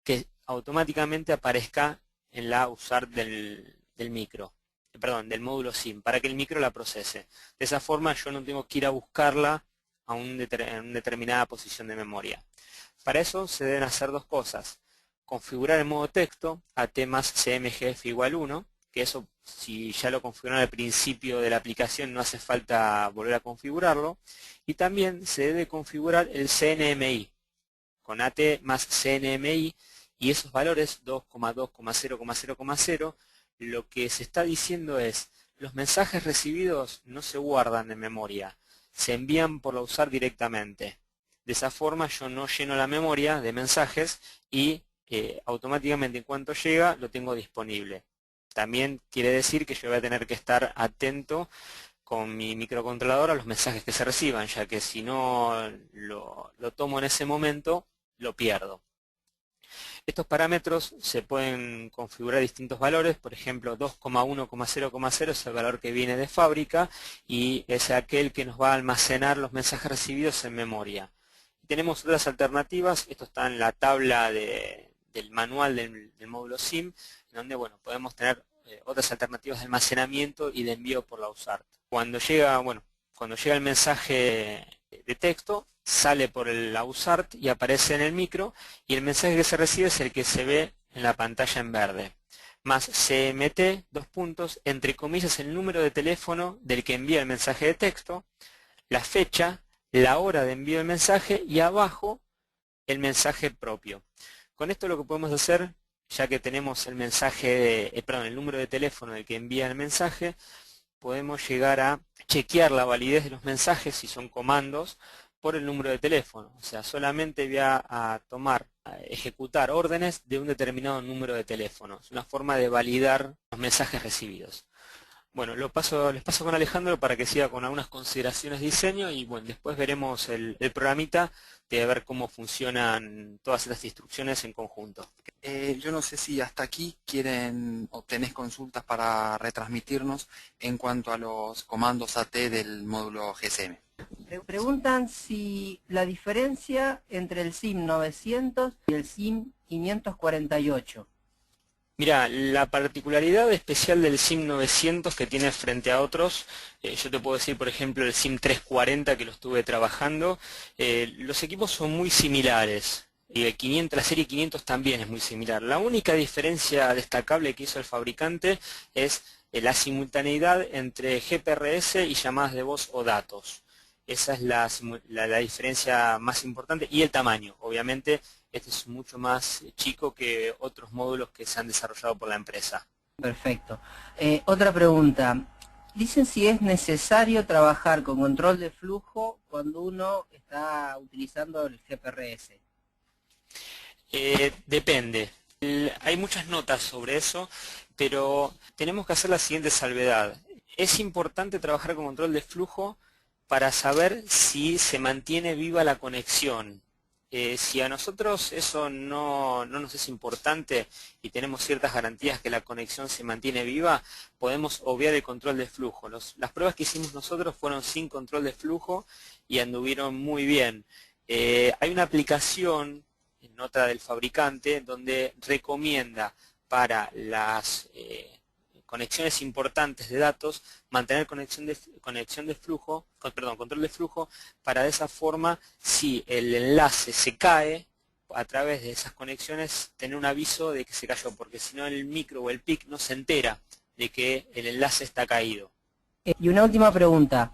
que automáticamente aparezca en la USART del del módulo SIM, para que el micro la procese. De esa forma yo no tengo que ir a buscarla en una determinada posición de memoria. Para eso se deben hacer dos cosas. Configurar el modo texto, AT más CMGF igual 1, que eso si ya lo configuraron al principio de la aplicación no hace falta volver a configurarlo. Y también se debe configurar el CNMI, con AT más CNMI, y esos valores 2,2,0,0,0, lo que se está diciendo es, los mensajes recibidos no se guardan en memoria, se envían por la USART directamente. De esa forma yo no lleno la memoria de mensajes y automáticamente en cuanto llega lo tengo disponible. También quiere decir que yo voy a tener que estar atento con mi microcontrolador a los mensajes que se reciban, ya que si no lo tomo en ese momento, lo pierdo. Estos parámetros se pueden configurar distintos valores, por ejemplo 2,1,0,0 es el valor que viene de fábrica y es aquel que nos va a almacenar los mensajes recibidos en memoria. Tenemos otras alternativas, esto está en la tabla del manual del módulo SIM, donde bueno, podemos tener otras alternativas de almacenamiento y de envío por la USART. Cuando llega el mensaje de texto, sale por la USART y aparece en el micro, y el mensaje que se recibe es el que se ve en la pantalla en verde. más CMT, dos puntos, entre comillas el número de teléfono del que envía el mensaje de texto, la fecha, la hora de envío del mensaje y abajo el mensaje propio. Con esto lo que podemos hacer, ya que tenemos el mensaje, el número de teléfono del que envía el mensaje, podemos llegar a chequear la validez de los mensajes, si son comandos, por el número de teléfono. O sea, solamente voy a ejecutar órdenes de un determinado número de teléfono. Es una forma de validar los mensajes recibidos. Bueno, les paso con Alejandro para que siga con algunas consideraciones de diseño y bueno, después veremos el programita de ver cómo funcionan todas estas instrucciones en conjunto. Yo no sé si hasta aquí quieren o tenés consultas para retransmitirnos en cuanto a los comandos AT del módulo GSM. Preguntan si la diferencia entre el SIM 900 y el SIM 548. Mira, la particularidad especial del SIM 900 que tiene frente a otros, yo te puedo decir por ejemplo el SIM 340 que lo estuve trabajando, los equipos son muy similares. Y la serie 500 también es muy similar. La única diferencia destacable que hizo el fabricante es la simultaneidad entre GPRS y llamadas de voz o datos. Esa es la diferencia más importante y el tamaño. Obviamente este es mucho más chico que otros módulos que se han desarrollado por la empresa. Perfecto. Otra pregunta. Dicen si es necesario trabajar con control de flujo cuando uno está utilizando el GPRS. Depende. Hay muchas notas sobre eso, pero tenemos que hacer la siguiente salvedad. Es importante trabajar con control de flujo para saber si se mantiene viva la conexión. Si a nosotros eso no nos es importante y tenemos ciertas garantías que la conexión se mantiene viva, podemos obviar el control de flujo. Las pruebas que hicimos nosotros fueron sin control de flujo y anduvieron muy bien. Hay una aplicación en nota del fabricante donde recomienda para las conexiones importantes de datos mantener control de flujo para de esa forma si el enlace se cae a través de esas conexiones tener un aviso de que se cayó, porque si no el micro o el PIC no se entera de que el enlace está caído. Y una última pregunta.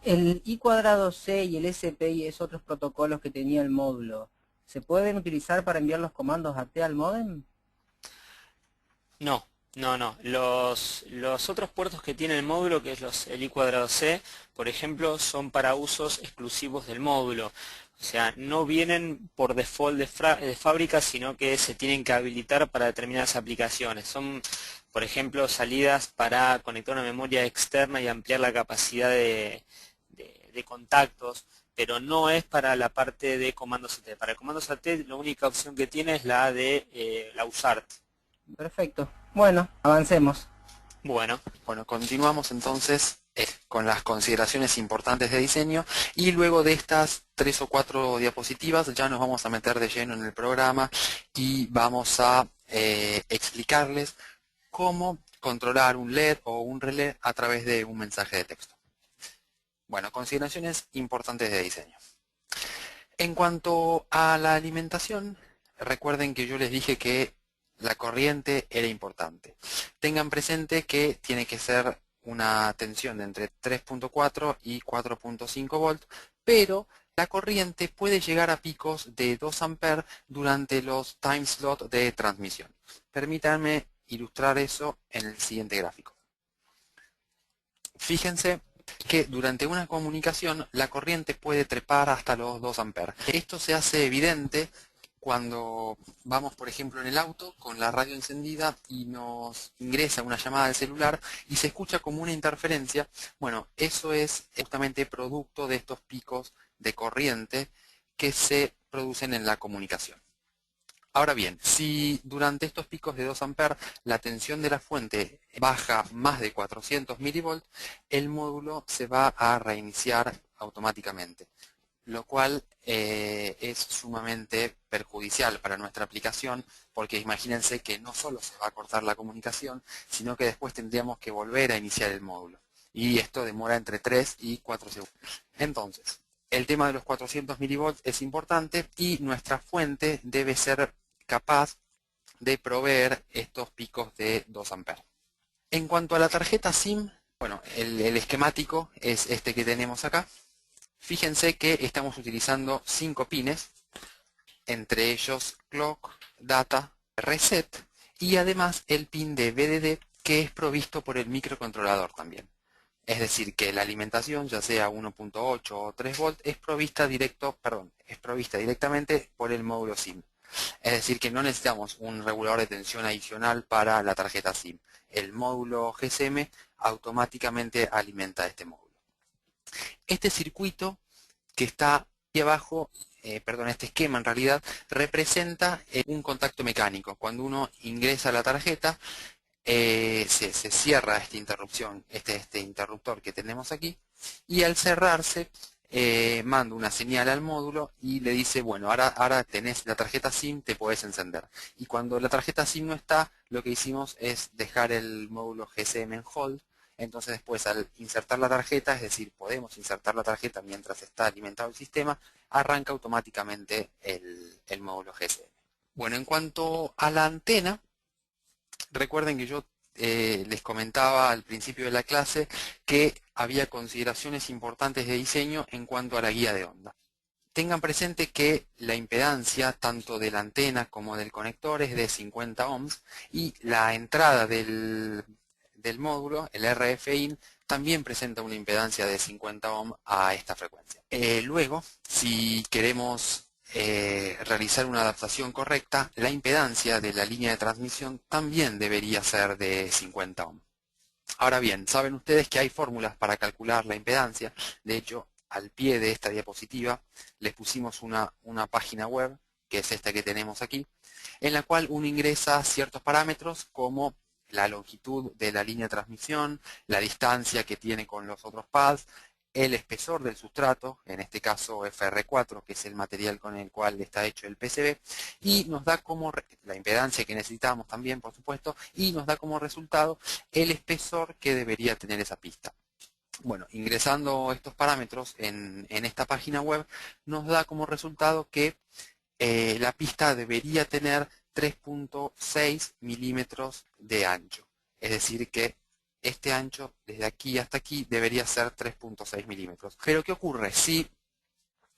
El I²C y el SPI es otros protocolos que tenía el módulo. ¿Se pueden utilizar para enviar los comandos AT al módem? No. Los otros puertos que tiene el módulo, que es el I²C, por ejemplo, son para usos exclusivos del módulo. O sea, no vienen por default de fábrica, sino que se tienen que habilitar para determinadas aplicaciones. Son, por ejemplo, salidas para conectar una memoria externa y ampliar la capacidad de contactos, pero no es para la parte de comandos AT. Para el comandos AT, la única opción que tiene es la de la USART. Perfecto. Bueno, avancemos. Bueno, continuamos entonces con las consideraciones importantes de diseño y luego de estas 3 o 4 diapositivas ya nos vamos a meter de lleno en el programa y vamos a explicarles cómo controlar un LED o un relé a través de un mensaje de texto. Bueno, consideraciones importantes de diseño. En cuanto a la alimentación, recuerden que yo les dije que la corriente era importante. Tengan presente que tiene que ser una tensión de entre 3.4 y 4.5 volts, pero la corriente puede llegar a picos de 2 amperes durante los time slot de transmisión. Permítanme ilustrar eso en el siguiente gráfico. Fíjense que durante una comunicación la corriente puede trepar hasta los 2 amperes. Esto se hace evidente cuando vamos, por ejemplo, en el auto con la radio encendida y nos ingresa una llamada del celular y se escucha como una interferencia. Bueno, eso es justamente producto de estos picos de corriente que se producen en la comunicación. Ahora bien, si durante estos picos de 2 amperes la tensión de la fuente baja más de 400 milivolts, el módulo se va a reiniciar automáticamente, lo cual es sumamente perjudicial para nuestra aplicación, porque imagínense que no solo se va a cortar la comunicación, sino que después tendríamos que volver a iniciar el módulo. Y esto demora entre 3 y 4 segundos. Entonces, el tema de los 400 milivolts es importante y nuestra fuente debe ser capaz de proveer estos picos de 2 amperes. En cuanto a la tarjeta SIM, bueno, el esquemático es este que tenemos acá. Fíjense que estamos utilizando 5 pines, entre ellos clock, data, reset y además el pin de VDD que es provisto por el microcontrolador también. Es decir, que la alimentación, ya sea 1.8 o 3 volt, es provista directamente por el módulo SIM. Es decir, que no necesitamos un regulador de tensión adicional para la tarjeta SIM. El módulo GSM automáticamente alimenta este módulo. Este circuito que está aquí abajo, este esquema en realidad, representa un contacto mecánico. Cuando uno ingresa la tarjeta, se cierra esta interrupción, este interruptor que tenemos aquí, y al cerrarse manda una señal al módulo y le dice, bueno, ahora tenés la tarjeta SIM, te podés encender. Y cuando la tarjeta SIM no está, lo que hicimos es dejar el módulo GSM en hold. Entonces después al insertar la tarjeta, es decir, podemos insertar la tarjeta mientras está alimentado el sistema, arranca automáticamente el módulo GSM. Bueno, en cuanto a la antena, recuerden que yo les comentaba al principio de la clase que había consideraciones importantes de diseño en cuanto a la guía de onda. Tengan presente que la impedancia tanto de la antena como del conector es de 50 ohms y la entrada del módulo, el RF-IN, también presenta una impedancia de 50 ohms a esta frecuencia. Luego, si queremos realizar una adaptación correcta, la impedancia de la línea de transmisión también debería ser de 50 ohms. Ahora bien, saben ustedes que hay fórmulas para calcular la impedancia. De hecho, al pie de esta diapositiva les pusimos una página web, que es esta que tenemos aquí, en la cual uno ingresa ciertos parámetros como la longitud de la línea de transmisión, la distancia que tiene con los otros pads, el espesor del sustrato, en este caso FR4, que es el material con el cual está hecho el PCB, y nos da como la impedancia que necesitamos también, por supuesto, y nos da como resultado el espesor que debería tener esa pista. Bueno, ingresando estos parámetros en esta página web, nos da como resultado que la pista debería tener 3.6 milímetros de ancho. Es decir que este ancho desde aquí hasta aquí debería ser 3.6 milímetros. Pero ¿qué ocurre? Si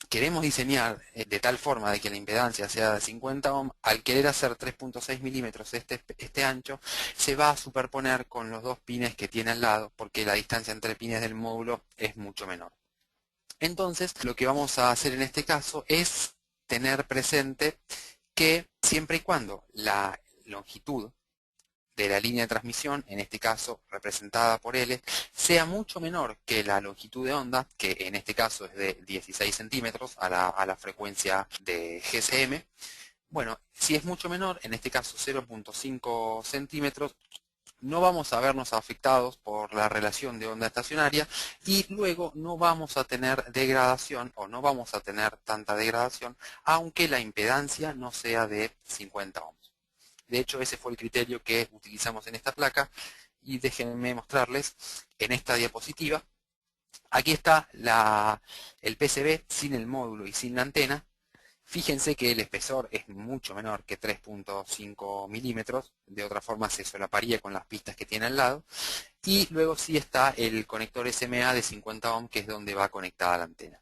queremos diseñar de tal forma de que la impedancia sea de 50 ohms, al querer hacer 3.6 milímetros este ancho, se va a superponer con los dos pines que tiene al lado, porque la distancia entre pines del módulo es mucho menor. Entonces, lo que vamos a hacer en este caso es tener presente que siempre y cuando la longitud de la línea de transmisión, en este caso representada por L, sea mucho menor que la longitud de onda, que en este caso es de 16 centímetros a la frecuencia de GSM. Bueno, si es mucho menor, en este caso 0.5 centímetros, no vamos a vernos afectados por la relación de onda estacionaria y luego no vamos a tener degradación o no vamos a tener tanta degradación aunque la impedancia no sea de 50 ohms. De hecho, ese fue el criterio que utilizamos en esta placa y déjenme mostrarles en esta diapositiva. Aquí está el PCB sin el módulo y sin la antena. Fíjense que el espesor es mucho menor que 3.5 milímetros, de otra forma se solaparía con las pistas que tiene al lado. Y luego sí está el conector SMA de 50 ohms, que es donde va conectada la antena.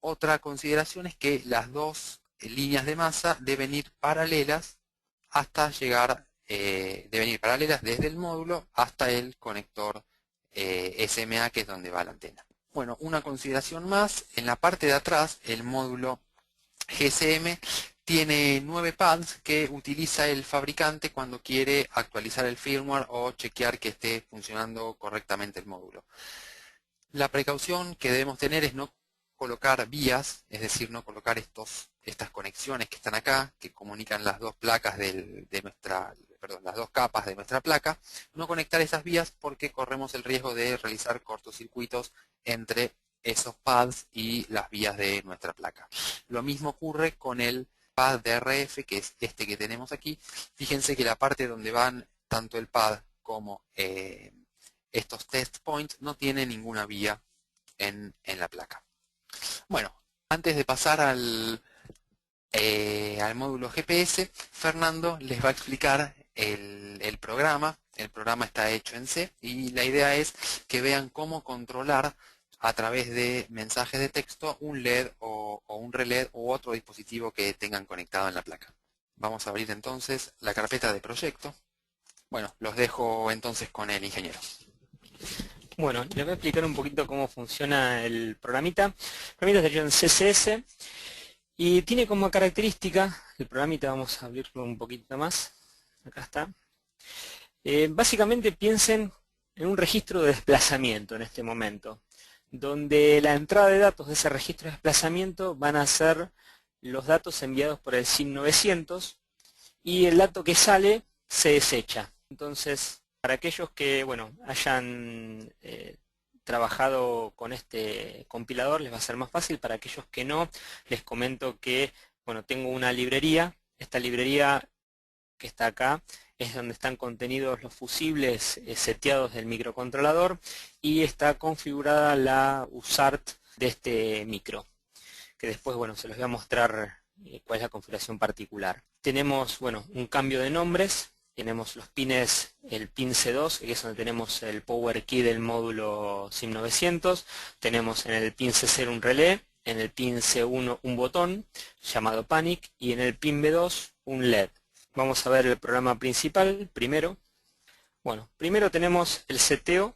Otra consideración es que las dos líneas de masa deben ir paralelas hasta llegar, deben ir paralelas desde el módulo hasta el conector SMA, que es donde va la antena. Bueno, una consideración más, en la parte de atrás el módulo GSM tiene 9 pads que utiliza el fabricante cuando quiere actualizar el firmware o chequear que esté funcionando correctamente el módulo. La precaución que debemos tener es no colocar vías, es decir, no colocar estas conexiones que están acá, que comunican las dos placas las dos capas de nuestra placa, no conectar esas vías porque corremos el riesgo de realizar cortocircuitos entre esos pads y las vías de nuestra placa. Lo mismo ocurre con el pad de RF, que es este que tenemos aquí. Fíjense que la parte donde van tanto el pad como estos test points no tiene ninguna vía en la placa. Bueno, antes de pasar al módulo GPS, Fernando les va a explicar el programa. El programa está hecho en C y la idea es que vean cómo controlar a través de mensajes de texto un LED o un relé u otro dispositivo que tengan conectado en la placa. Vamos a abrir entonces la carpeta de proyecto. Bueno, los dejo entonces con el ingeniero. Bueno, les voy a explicar un poquito cómo funciona el programita. El programita está hecho en CSS y tiene como característica, el programita, vamos a abrirlo un poquito más, acá está. Básicamente piensen en un registro de desplazamiento en este momento, donde la entrada de datos de ese registro de desplazamiento van a ser los datos enviados por el SIM 900 y el dato que sale se desecha. Entonces, para aquellos que hayan trabajado con este compilador les va a ser más fácil. Para aquellos que no, les comento que tengo una librería. Esta librería que está acá es donde están contenidos los fusibles seteados del microcontrolador y está configurada la USART de este micro, que después se los voy a mostrar cuál es la configuración particular. Tenemos un cambio de nombres. Tenemos los pines, el pin C2, que es donde tenemos el power key del módulo SIM 900. Tenemos en el pin C0 un relé, en el pin C1 un botón llamado panic y en el pin B2 un LED. Vamos a ver el programa principal primero. Primero tenemos el seteo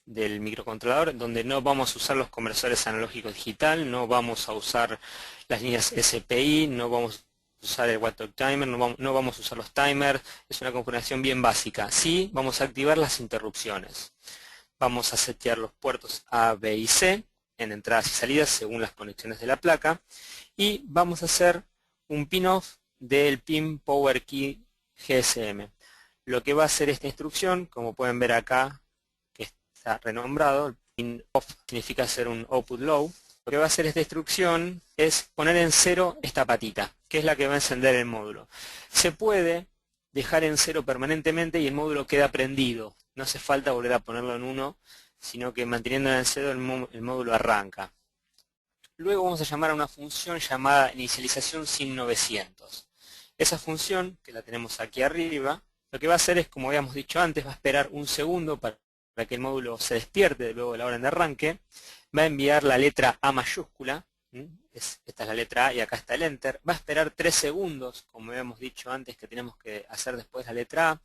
del microcontrolador, donde no vamos a usar los conversores analógicos digital, no vamos a usar las líneas SPI, no vamos a usar el Watch Timer, no vamos a usar los timers. Es una configuración bien básica. Sí, vamos a activar las interrupciones. Vamos a setear los puertos A, B y C en entradas y salidas según las conexiones de la placa. Y vamos a hacer un pin-off del pin Power Key GSM. Lo que va a hacer esta instrucción, como pueden ver acá, que está renombrado, el pin off significa hacer un output low. Lo que va a hacer esta instrucción es poner en 0 esta patita, que es la que va a encender el módulo. Se puede dejar en 0 permanentemente y el módulo queda prendido. No hace falta volver a ponerlo en 1, sino que manteniéndolo en 0 el módulo arranca. Luego vamos a llamar a una función llamada inicialización SIM 900. Esa función, que la tenemos aquí arriba, lo que va a hacer es, como habíamos dicho antes, va a esperar un segundo para que el módulo se despierte luego de la orden de arranque. Va a enviar la letra A mayúscula, esta es la letra A y acá está el Enter. Va a esperar 3 segundos, como habíamos dicho antes que tenemos que hacer después la letra A.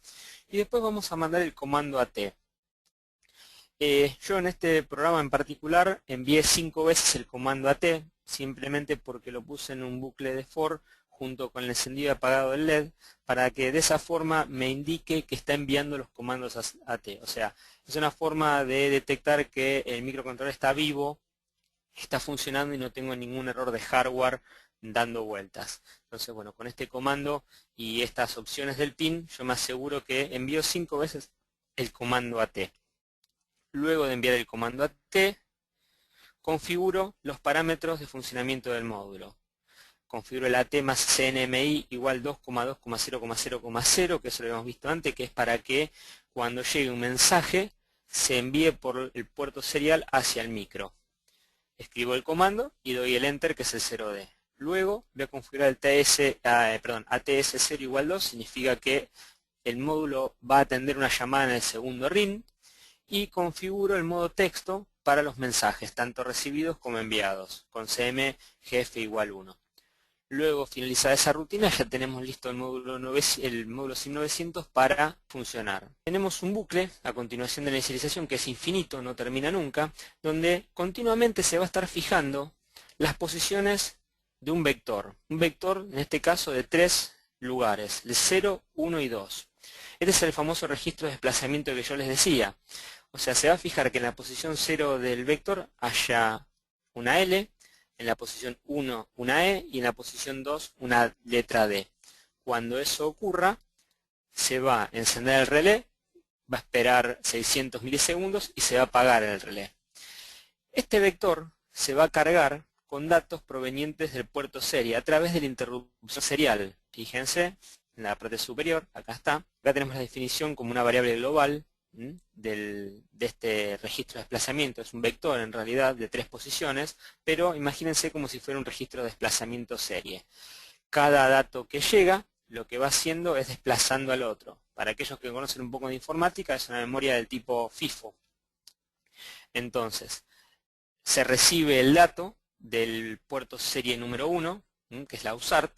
Y después vamos a mandar el comando AT. Yo en este programa en particular envié 5 veces el comando AT, simplemente porque lo puse en un bucle de for junto con el encendido y apagado del LED, para que de esa forma me indique que está enviando los comandos AT. O sea, es una forma de detectar que el microcontrolador está vivo, está funcionando y no tengo ningún error de hardware dando vueltas. Entonces, con este comando y estas opciones del pin, yo me aseguro que envío 5 veces el comando AT. Luego de enviar el comando AT, configuro los parámetros de funcionamiento del módulo. Configuro el AT más CNMI igual 2,2,0,0,0, que eso lo habíamos visto antes, que es para que cuando llegue un mensaje se envíe por el puerto serial hacia el micro. Escribo el comando y doy el Enter, que es el 0D. Luego voy a configurar el ATS0 igual 2, significa que el módulo va a atender una llamada en el segundo ring, y configuro el modo texto para los mensajes, tanto recibidos como enviados, con CMGF igual 1. Luego, finalizada esa rutina, ya tenemos listo el módulo SIM 900 para funcionar. Tenemos un bucle a continuación de la inicialización que es infinito, no termina nunca, donde continuamente se va a estar fijando las posiciones de un vector. Un vector, en este caso, de 3 lugares, de 0, 1 y 2. Este es el famoso registro de desplazamiento que yo les decía. O sea, se va a fijar que en la posición 0 del vector haya una L, en la posición 1 una E y en la posición 2 una letra D. Cuando eso ocurra, se va a encender el relé, va a esperar 600 milisegundos y se va a apagar el relé. Este vector se va a cargar con datos provenientes del puerto serie a través de la interrupción serial. Fíjense, en la parte superior, acá está. Acá tenemos la definición como una variable global de este registro de desplazamiento. Es un vector en realidad de 3 posiciones, pero imagínense como si fuera un registro de desplazamiento serie. Cada dato que llega, lo que va haciendo es desplazando al otro. Para aquellos que conocen un poco de informática, es una memoria del tipo FIFO. Entonces, se recibe el dato del puerto serie número 1, que es la USART.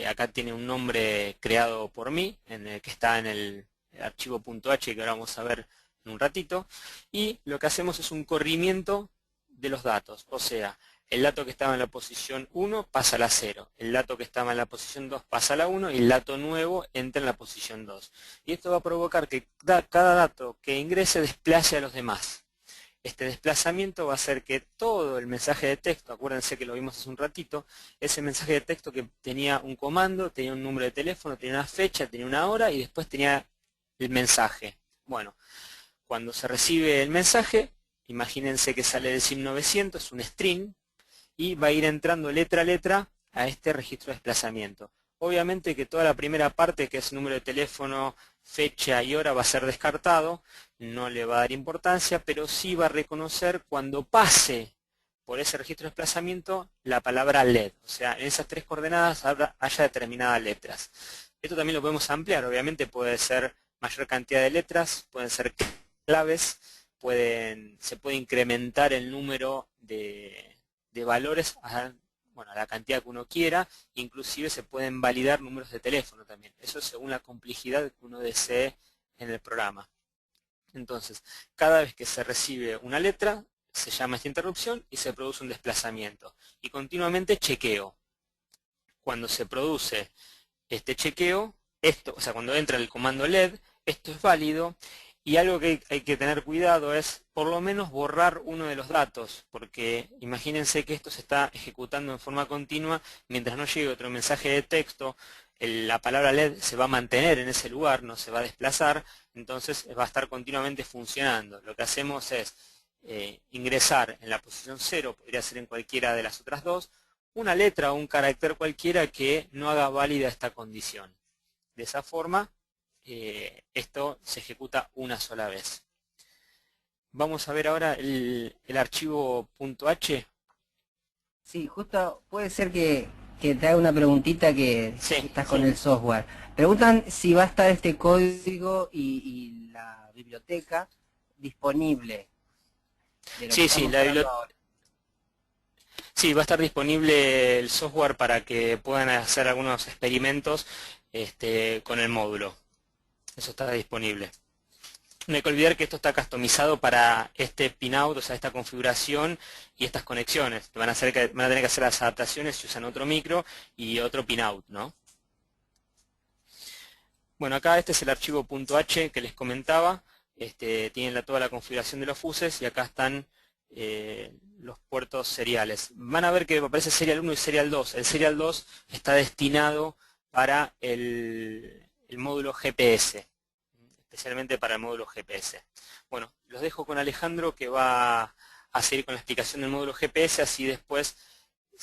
Acá tiene un nombre creado por mí, que está en el archivo .h que ahora vamos a ver en un ratito. Y lo que hacemos es un corrimiento de los datos. O sea, el dato que estaba en la posición 1 pasa a la 0. El dato que estaba en la posición 2 pasa a la 1 y el dato nuevo entra en la posición 2. Y esto va a provocar que cada dato que ingrese desplace a los demás. Este desplazamiento va a hacer que todo el mensaje de texto, acuérdense que lo vimos hace un ratito, ese mensaje de texto que tenía un comando, tenía un número de teléfono, tenía una fecha, tenía una hora y después tenía el mensaje. Bueno, cuando se recibe el mensaje, imagínense que sale del SIM 900, es un string, y va a ir entrando letra a letra a este registro de desplazamiento. Obviamente que toda la primera parte, que es número de teléfono, fecha y hora, va a ser descartado, no le va a dar importancia, pero sí va a reconocer cuando pase por ese registro de desplazamiento la palabra LED. O sea, en esas 3 coordenadas haya determinadas letras. Esto también lo podemos ampliar, obviamente puede ser mayor cantidad de letras, pueden ser claves, se puede incrementar el número de valores a la cantidad que uno quiera, inclusive se pueden validar números de teléfono también. Eso según la complejidad que uno desee en el programa. Entonces, cada vez que se recibe una letra, se llama esta interrupción y se produce un desplazamiento. Y continuamente chequeo. Cuando se produce este chequeo, cuando entra el comando LED, esto es válido. Y algo que hay que tener cuidado es por lo menos borrar uno de los datos, porque imagínense que esto se está ejecutando en forma continua, mientras no llegue otro mensaje de texto, la palabra LED se va a mantener en ese lugar, no se va a desplazar, entonces va a estar continuamente funcionando. Lo que hacemos es ingresar en la posición 0, podría ser en cualquiera de las otras dos, una letra o un carácter cualquiera que no haga válida esta condición. De esa forma, esto se ejecuta una sola vez. Vamos a ver ahora el archivo .h. Sí, justo puede ser que te haga una preguntita que Sí, estás con el software. Preguntan si va a estar este código y la biblioteca disponible. De lo que estamos hablando ahora. Sí, va a estar disponible el software para que puedan hacer algunos experimentos con el módulo. Eso está disponible. No hay que olvidar que esto está customizado para este pinout, o sea, esta configuración y estas conexiones. Van a tener que hacer las adaptaciones si usan otro micro y otro pinout, ¿no? Bueno, acá este es el archivo .h que les comentaba. Tienen toda la configuración de los fuses y acá están los puertos seriales. Van a ver que aparece serial 1 y serial 2. El serial 2 está destinado para el módulo GPS, especialmente para el módulo GPS. Bueno, los dejo con Alejandro, que va a seguir con la explicación del módulo GPS, así después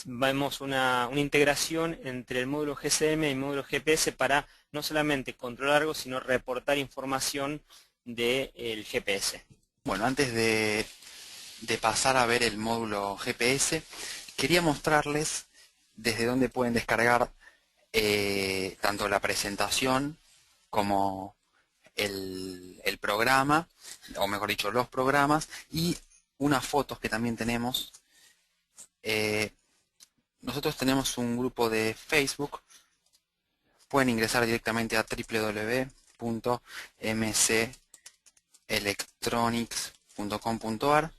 vemos una integración entre el módulo GSM y el módulo GPS para no solamente controlar algo, sino reportar información del GPS. Bueno, antes de pasar a ver el módulo GPS, quería mostrarles desde dónde pueden descargar tanto la presentación como el programa, o mejor dicho, los programas, y unas fotos que también tenemos. Nosotros tenemos un grupo de Facebook. Pueden ingresar directamente a www.mcelectronics.com.ar.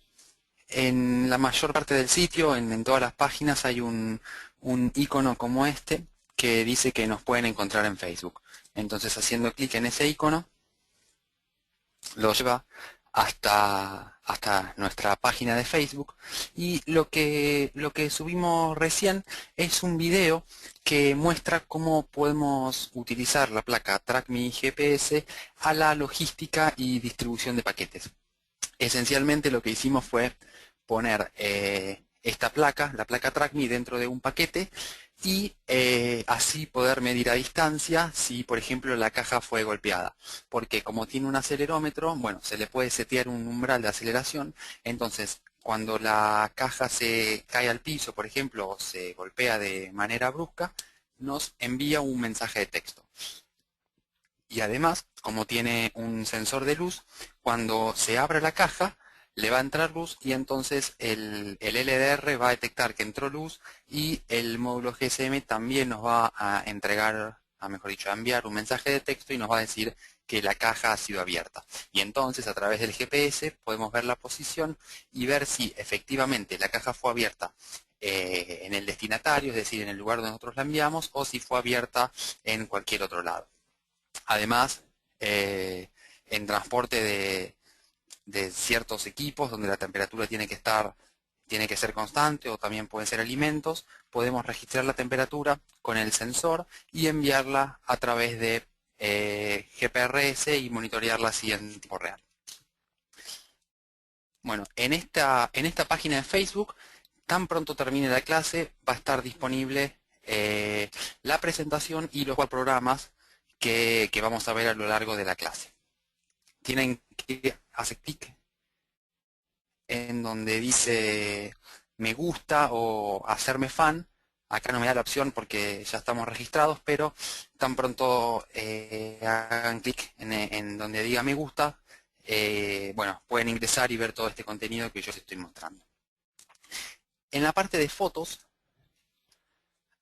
En la mayor parte del sitio, en todas las páginas, hay un icono como este que dice que nos pueden encontrar en Facebook. Entonces, haciendo clic en ese icono, lo lleva hasta nuestra página de Facebook, y lo que subimos recién es un video que muestra cómo podemos utilizar la placa TrackMe GPS a la logística y distribución de paquetes. Esencialmente lo que hicimos fue poner esta placa, la placa TrackMe, dentro de un paquete y así poder medir a distancia si, por ejemplo, la caja fue golpeada. Porque como tiene un acelerómetro, bueno, se le puede setear un umbral de aceleración, entonces cuando la caja se cae al piso, por ejemplo, o se golpea de manera brusca, nos envía un mensaje de texto. Y además, como tiene un sensor de luz, cuando se abra la caja, le va a entrar luz y entonces el LDR va a detectar que entró luz y el módulo GSM también nos va a entregar, mejor dicho, a enviar un mensaje de texto y nos va a decir que la caja ha sido abierta. Y entonces a través del GPS podemos ver la posición y ver si efectivamente la caja fue abierta en el destinatario, es decir, en el lugar donde nosotros la enviamos, o si fue abierta en cualquier otro lado. Además, en transporte de ciertos equipos donde la temperatura tiene que ser constante, o también pueden ser alimentos, podemos registrar la temperatura con el sensor y enviarla a través de GPRS y monitorearla así en tiempo real. Bueno, en esta página de Facebook, tan pronto termine la clase, va a estar disponible la presentación y los programas que vamos a ver a lo largo de la clase. Tienen que hacer clic en donde dice me gusta o hacerme fan. Acá no me da la opción porque ya estamos registrados, pero tan pronto hagan clic en donde diga me gusta, bueno, pueden ingresar y ver todo este contenido que yo les estoy mostrando. En la parte de fotos,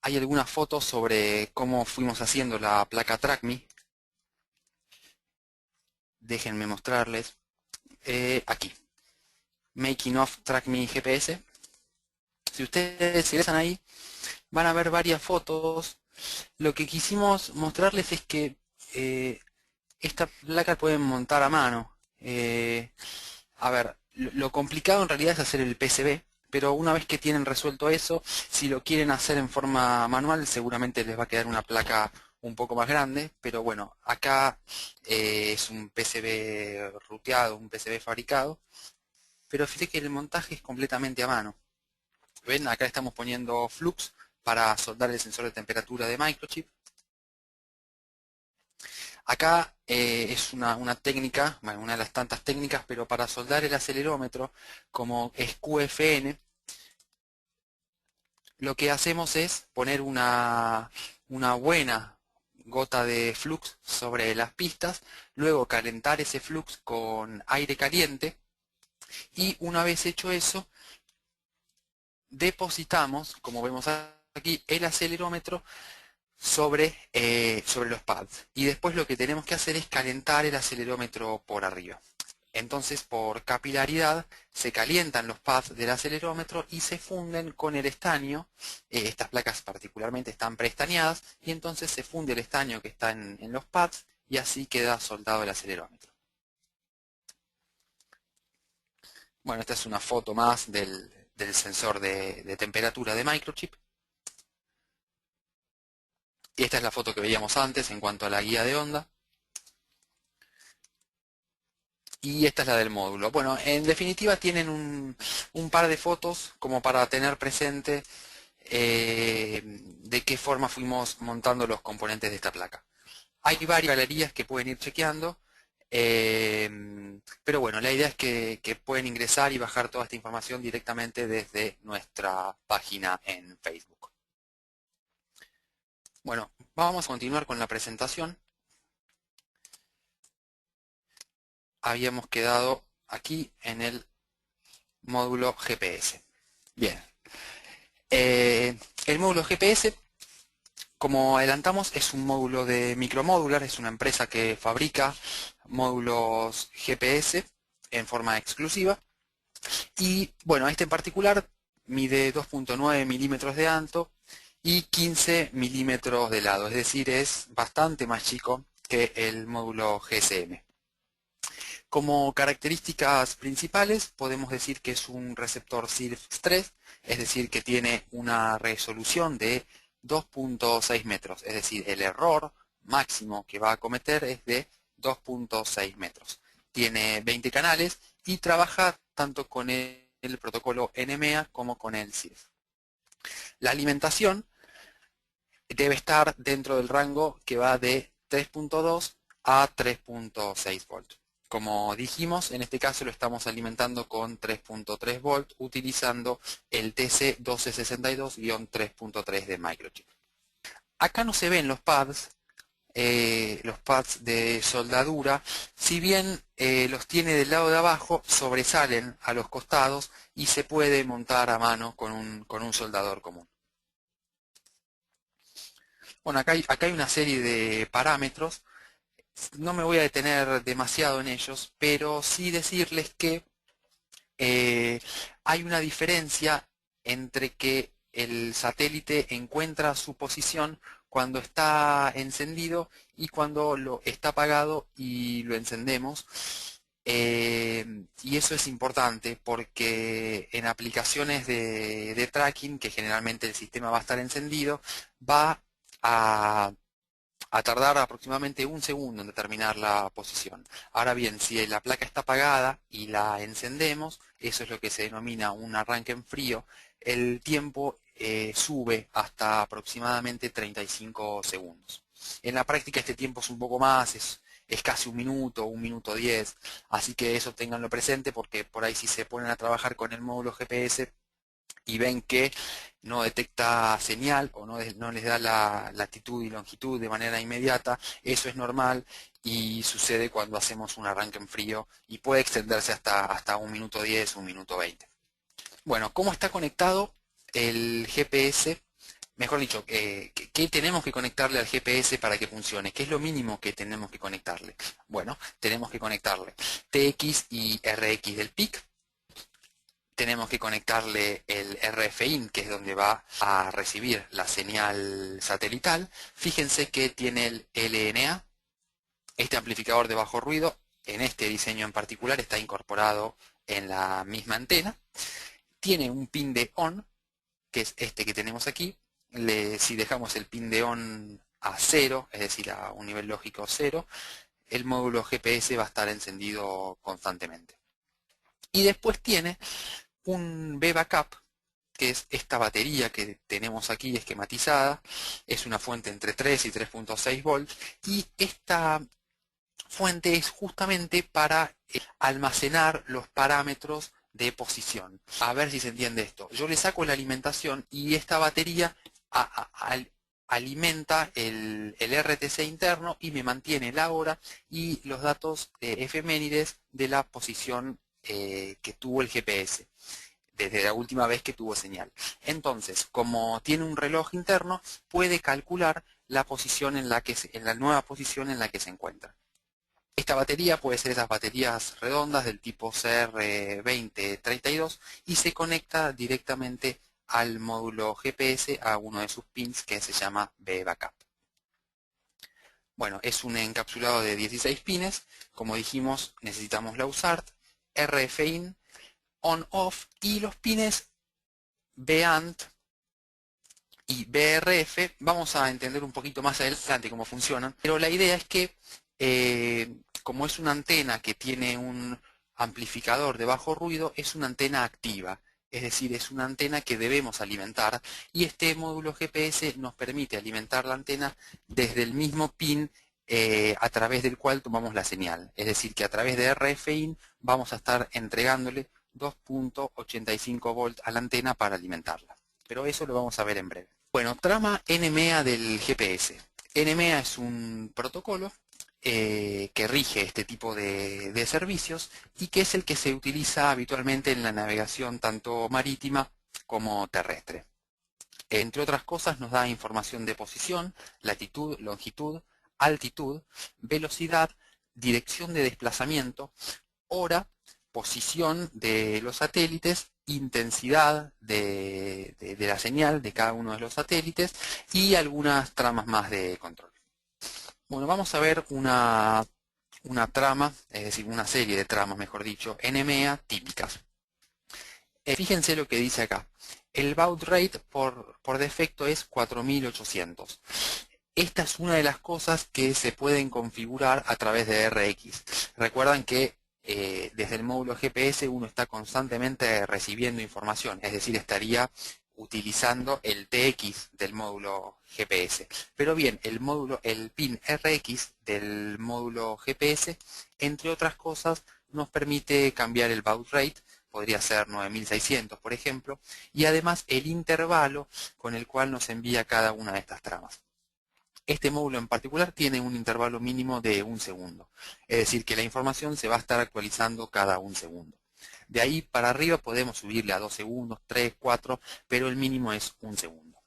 hay algunas fotos sobre cómo fuimos haciendo la placa TrackMe. Déjenme mostrarles. Aquí, Making of TrackMe GPS. Si ustedes ingresan ahí, van a ver varias fotos. Lo que quisimos mostrarles es que esta placa pueden montar a mano. A ver, lo complicado en realidad es hacer el PCB, pero una vez que tienen resuelto eso, si lo quieren hacer en forma manual, seguramente les va a quedar una placa un poco más grande, pero bueno, acá es un PCB ruteado, un PCB fabricado, pero fíjense que el montaje es completamente a mano. ¿Ven? Acá estamos poniendo flux para soldar el sensor de temperatura de microchip. Acá es una técnica, bueno, una de las tantas técnicas, pero para soldar el acelerómetro, como es QFN, lo que hacemos es poner una buena gota de flux sobre las pistas, luego calentar ese flux con aire caliente y una vez hecho eso, depositamos, como vemos aquí, el acelerómetro sobre los pads. Y después lo que tenemos que hacer es calentar el acelerómetro por arriba. Entonces, por capilaridad, se calientan los pads del acelerómetro y se funden con el estaño. Estas placas particularmente están preestañadas y entonces se funde el estaño que está en los pads y así queda soldado el acelerómetro. Bueno, esta es una foto más del sensor de temperatura de microchip. Y esta es la foto que veíamos antes en cuanto a la guía de onda. Y esta es la del módulo. Bueno, en definitiva tienen un par de fotos como para tener presente de qué forma fuimos montando los componentes de esta placa. Hay varias galerías que pueden ir chequeando, pero bueno, la idea es que pueden ingresar y bajar toda esta información directamente desde nuestra página en Facebook. Bueno, vamos a continuar con la presentación. Habíamos quedado aquí en el módulo GPS. Bien. El módulo GPS, como adelantamos, es un módulo de Micromodular, es una empresa que fabrica módulos GPS en forma exclusiva. Y bueno, este en particular mide 2.9 milímetros de ancho y 15 milímetros de lado, es decir, es bastante más chico que el módulo GSM. Como características principales podemos decir que es un receptor SIRF3, es decir, que tiene una resolución de 2.6 metros, es decir, el error máximo que va a cometer es de 2.6 metros. Tiene 20 canales y trabaja tanto con el el protocolo NMEA como con el CIRF. La alimentación debe estar dentro del rango que va de 3.2 a 3.6 volts. Como dijimos, en este caso lo estamos alimentando con 3.3 volts utilizando el TC1262-3.3 de Microchip. Acá no se ven los pads de soldadura, si bien los tiene del lado de abajo, sobresalen a los costados y se puede montar a mano con un soldador común. Bueno, acá hay una serie de parámetros. No me voy a detener demasiado en ellos, pero sí decirles que hay una diferencia entre que el satélite encuentra su posición cuando está encendido y cuando está apagado y lo encendemos. Y eso es importante porque en aplicaciones de tracking, que generalmente el sistema va a estar encendido, va a tardar aproximadamente un segundo en determinar la posición. Ahora bien, si la placa está apagada y la encendemos, eso es lo que se denomina un arranque en frío, el tiempo sube hasta aproximadamente 35 segundos. En la práctica este tiempo es un poco más, es casi un minuto 10, así que eso ténganlo presente porque por ahí si se ponen a trabajar con el módulo GPS y ven que no detecta señal o no les da la latitud y longitud de manera inmediata, eso es normal y sucede cuando hacemos un arranque en frío y puede extenderse hasta un minuto 10, un minuto 20. Bueno, ¿cómo está conectado el GPS? Mejor dicho, ¿qué tenemos que conectarle al GPS para que funcione? ¿Qué es lo mínimo que tenemos que conectarle? Bueno, tenemos que conectarle TX y RX del PIC. Tenemos que conectarle el RFIN, que es donde va a recibir la señal satelital. Fíjense que tiene el LNA, este amplificador de bajo ruido, en este diseño en particular está incorporado en la misma antena. Tiene un pin de ON, que es este que tenemos aquí. Si dejamos el pin de ON a 0, es decir, a un nivel lógico 0, el módulo GPS va a estar encendido constantemente. Y después tiene un B-Backup, que es esta batería que tenemos aquí esquematizada, es una fuente entre 3 y 3.6 volts, y esta fuente es justamente para almacenar los parámetros de posición. A ver si se entiende esto. Yo le saco la alimentación y esta batería alimenta el RTC interno y me mantiene la hora y los datos efemérides de la posición que tuvo el GPS desde la última vez que tuvo señal. Entonces, como tiene un reloj interno, puede calcular la posición en la nueva posición en la que se encuentra. Esta batería puede ser esas baterías redondas del tipo CR2032 y se conecta directamente al módulo GPS a uno de sus pins que se llama B-Backup. Bueno, es un encapsulado de 16 pines. Como dijimos, necesitamos la USART, RFIN, ON-OFF y los pines BANT y BRF. Vamos a entender un poquito más adelante cómo funcionan, pero la idea es que como es una antena que tiene un amplificador de bajo ruido, es una antena activa, es decir, es una antena que debemos alimentar y este módulo GPS nos permite alimentar la antena desde el mismo pin a través del cual tomamos la señal, es decir, que a través de RFIN vamos a estar entregándole 2.85 volts a la antena para alimentarla, pero eso lo vamos a ver en breve. Bueno, trama NMEA del GPS. NMEA es un protocolo que rige este tipo de servicios y que es el que se utiliza habitualmente en la navegación tanto marítima como terrestre. Entre otras cosas nos da información de posición, latitud, longitud, altitud, velocidad, dirección de desplazamiento, hora, posición de los satélites, intensidad de la señal de cada uno de los satélites y algunas tramas más de control. Bueno, vamos a ver una trama, es decir, una serie de tramas, mejor dicho, NMEA típicas. Fíjense lo que dice acá. El baud rate por defecto es 4800. Esta es una de las cosas que se pueden configurar a través de RX. Recuerdan que desde el módulo GPS uno está constantemente recibiendo información, es decir, estaría utilizando el TX del módulo GPS. Pero bien, el pin RX del módulo GPS, entre otras cosas, nos permite cambiar el baud rate, podría ser 9600 por ejemplo, y además el intervalo con el cual nos envía cada una de estas tramas. Este módulo en particular tiene un intervalo mínimo de 1 segundo, es decir que la información se va a estar actualizando cada 1 segundo. De ahí para arriba podemos subirle a 2 segundos, 3, 4, pero el mínimo es 1 segundo.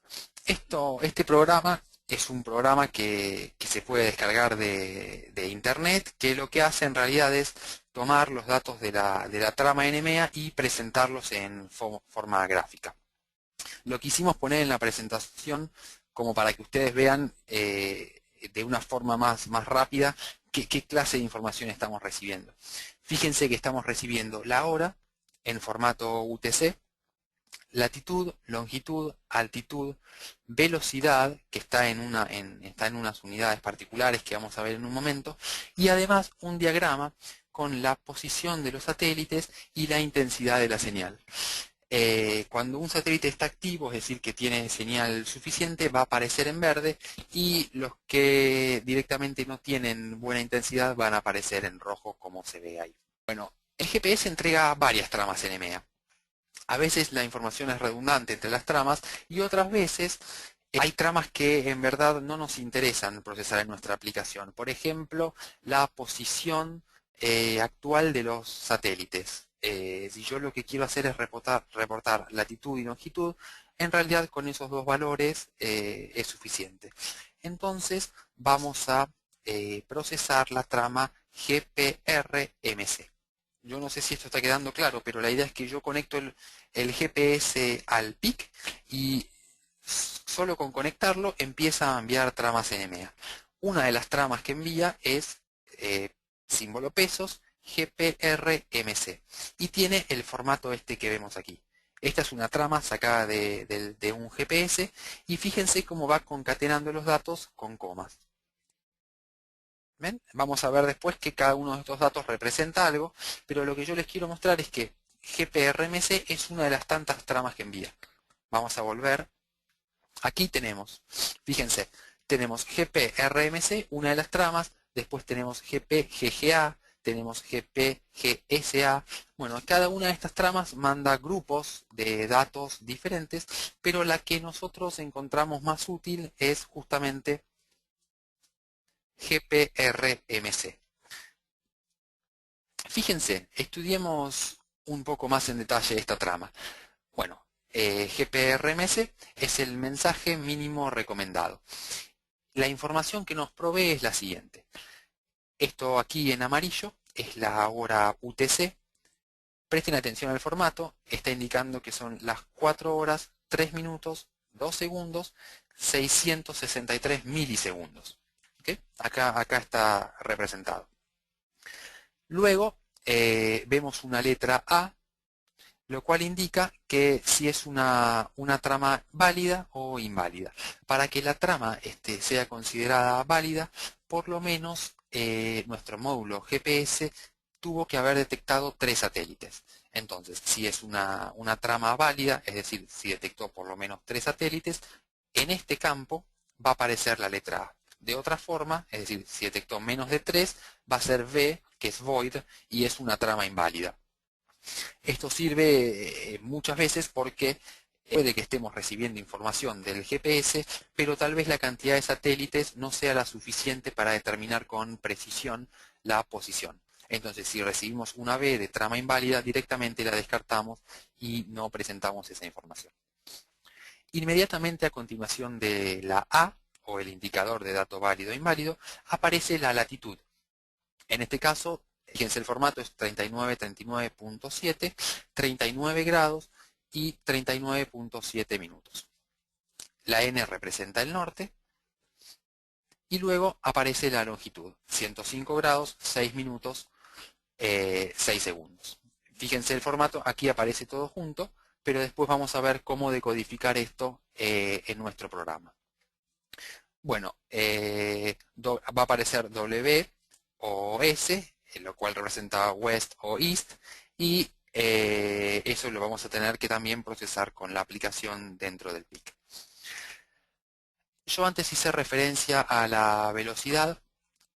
Este programa es un programa que se puede descargar de internet, que lo que hace en realidad es tomar los datos de la trama NMEA y presentarlos en forma gráfica. Lo quisimos poner en la presentación como para que ustedes vean de una forma más rápida qué clase de información estamos recibiendo. Fíjense que estamos recibiendo la hora en formato UTC, latitud, longitud, altitud, velocidad, que está en unas unidades particulares que vamos a ver en un momento, y además un diagrama con la posición de los satélites y la intensidad de la señal. Cuando un satélite está activo, es decir, que tiene señal suficiente, va a aparecer en verde, y los que directamente no tienen buena intensidad van a aparecer en rojo, como se ve ahí. Bueno, el GPS entrega varias tramas NMEA. A veces la información es redundante entre las tramas y otras veces hay tramas que en verdad no nos interesan procesar en nuestra aplicación. Por ejemplo, la posición actual de los satélites. Si yo lo que quiero hacer es reportar latitud y longitud, en realidad con esos dos valores es suficiente. Entonces vamos a procesar la trama GPRMC. Yo no sé si esto está quedando claro, pero la idea es que yo conecto el GPS al PIC y solo con conectarlo empieza a enviar tramas NMEA. Una de las tramas que envía es símbolo pesos GPRMC y tiene el formato este que vemos aquí. Esta es una trama sacada de un GPS y fíjense cómo va concatenando los datos con comas. ¿Ven? Vamos a ver después que cada uno de estos datos representa algo, pero lo que yo les quiero mostrar es que GPRMC es una de las tantas tramas que envía. Vamos a volver. Aquí tenemos, fíjense, tenemos GPRMC, una de las tramas, después tenemos GPGGA, tenemos GPGSA. Bueno, cada una de estas tramas manda grupos de datos diferentes, pero la que nosotros encontramos más útil es justamente GPRMC. Fíjense, estudiemos un poco más en detalle esta trama. Bueno, GPRMC es el mensaje mínimo recomendado. La información que nos provee es la siguiente. Esto aquí en amarillo es la hora UTC. Presten atención al formato, está indicando que son las 4 horas, 3 minutos, 2 segundos, 663 milisegundos. ¿Okay? Acá está representado. Luego vemos una letra A, lo cual indica que si es una trama válida o inválida. Para que la trama sea considerada válida, por lo menos nuestro módulo GPS tuvo que haber detectado 3 satélites. Entonces, si es una trama válida, es decir, si detectó por lo menos 3 satélites, en este campo va a aparecer la letra A. De otra forma, es decir, si detectó menos de 3, va a ser V, que es void, y es una trama inválida. Esto sirve muchas veces porque puede que estemos recibiendo información del GPS, pero tal vez la cantidad de satélites no sea la suficiente para determinar con precisión la posición. Entonces, si recibimos una B de trama inválida, directamente la descartamos y no presentamos esa información. Inmediatamente a continuación de la A, o el indicador de dato válido e inválido, aparece la latitud. En este caso, fíjense, el formato es 3939.7, 39 grados y 39.7 minutos. La N representa el norte y luego aparece la longitud, 105 grados, 6 minutos, 6 segundos. Fíjense el formato, aquí aparece todo junto, pero después vamos a ver cómo decodificar esto en nuestro programa. Bueno, va a aparecer W o S lo cual representa West o East, y eso lo vamos a tener que también procesar con la aplicación dentro del PIC. Yo antes hice referencia a la velocidad.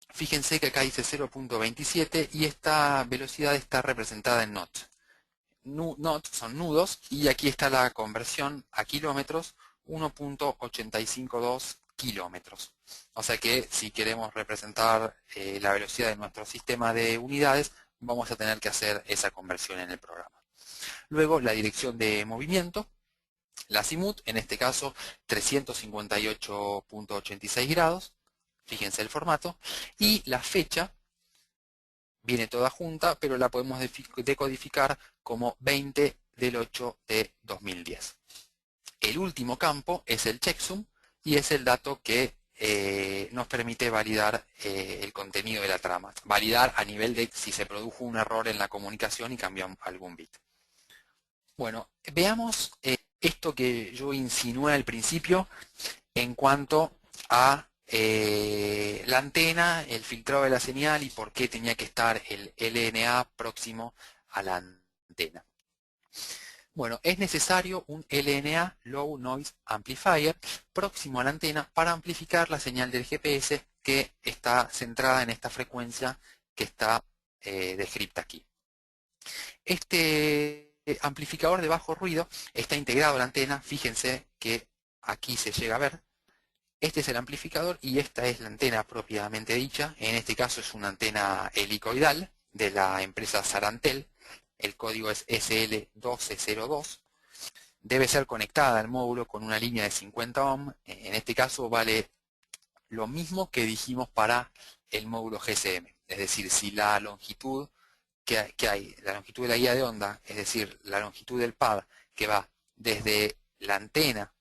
Fíjense que acá dice 0.27 y esta velocidad está representada en knots. Knots son nudos y aquí está la conversión a kilómetros, 1.852 kilómetros. O sea que si queremos representar la velocidad de nuestro sistema de unidades, vamos a tener que hacer esa conversión en el programa. Luego la dirección de movimiento, la azimut, en este caso 358.86 grados, fíjense el formato, y la fecha viene toda junta, pero la podemos decodificar como 20 del 8 de 2010. El último campo es el checksum y es el dato que nos permite validar el contenido de la trama. Validar a nivel de si se produjo un error en la comunicación y cambió algún bit. Bueno, veamos esto que yo insinué al principio en cuanto a la antena, el filtrado de la señal y por qué tenía que estar el LNA próximo a la antena. Bueno, es necesario un LNA, Low Noise Amplifier, próximo a la antena para amplificar la señal del GPS que está centrada en esta frecuencia que está descrita aquí. Este amplificador de bajo ruido está integrado a la antena. Fíjense que aquí se llega a ver. Este es el amplificador y esta es la antena propiamente dicha. En este caso es una antena helicoidal de la empresa Sarantel. El código es SL1202. Debe ser conectada al módulo con una línea de 50 ohm. En este caso vale lo mismo que dijimos para el módulo GSM. Es decir, si la longitud que hay, la longitud de la guía de onda, es decir, la longitud del pad que va desde la antena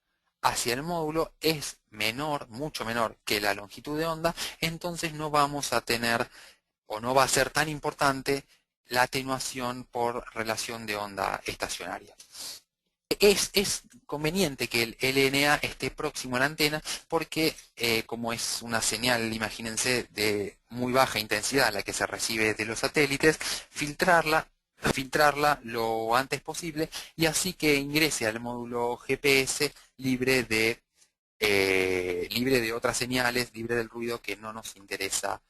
hacia el módulo es menor, mucho menor que la longitud de onda, entonces no vamos a tener o no va a ser tan importante la atenuación por relación de onda estacionaria. Es conveniente que el LNA esté próximo a la antena porque como es una señal, imagínense, de muy baja intensidad la que se recibe de los satélites, filtrarla lo antes posible y así que ingrese al módulo GPS libre de otras señales, libre del ruido que no nos interesa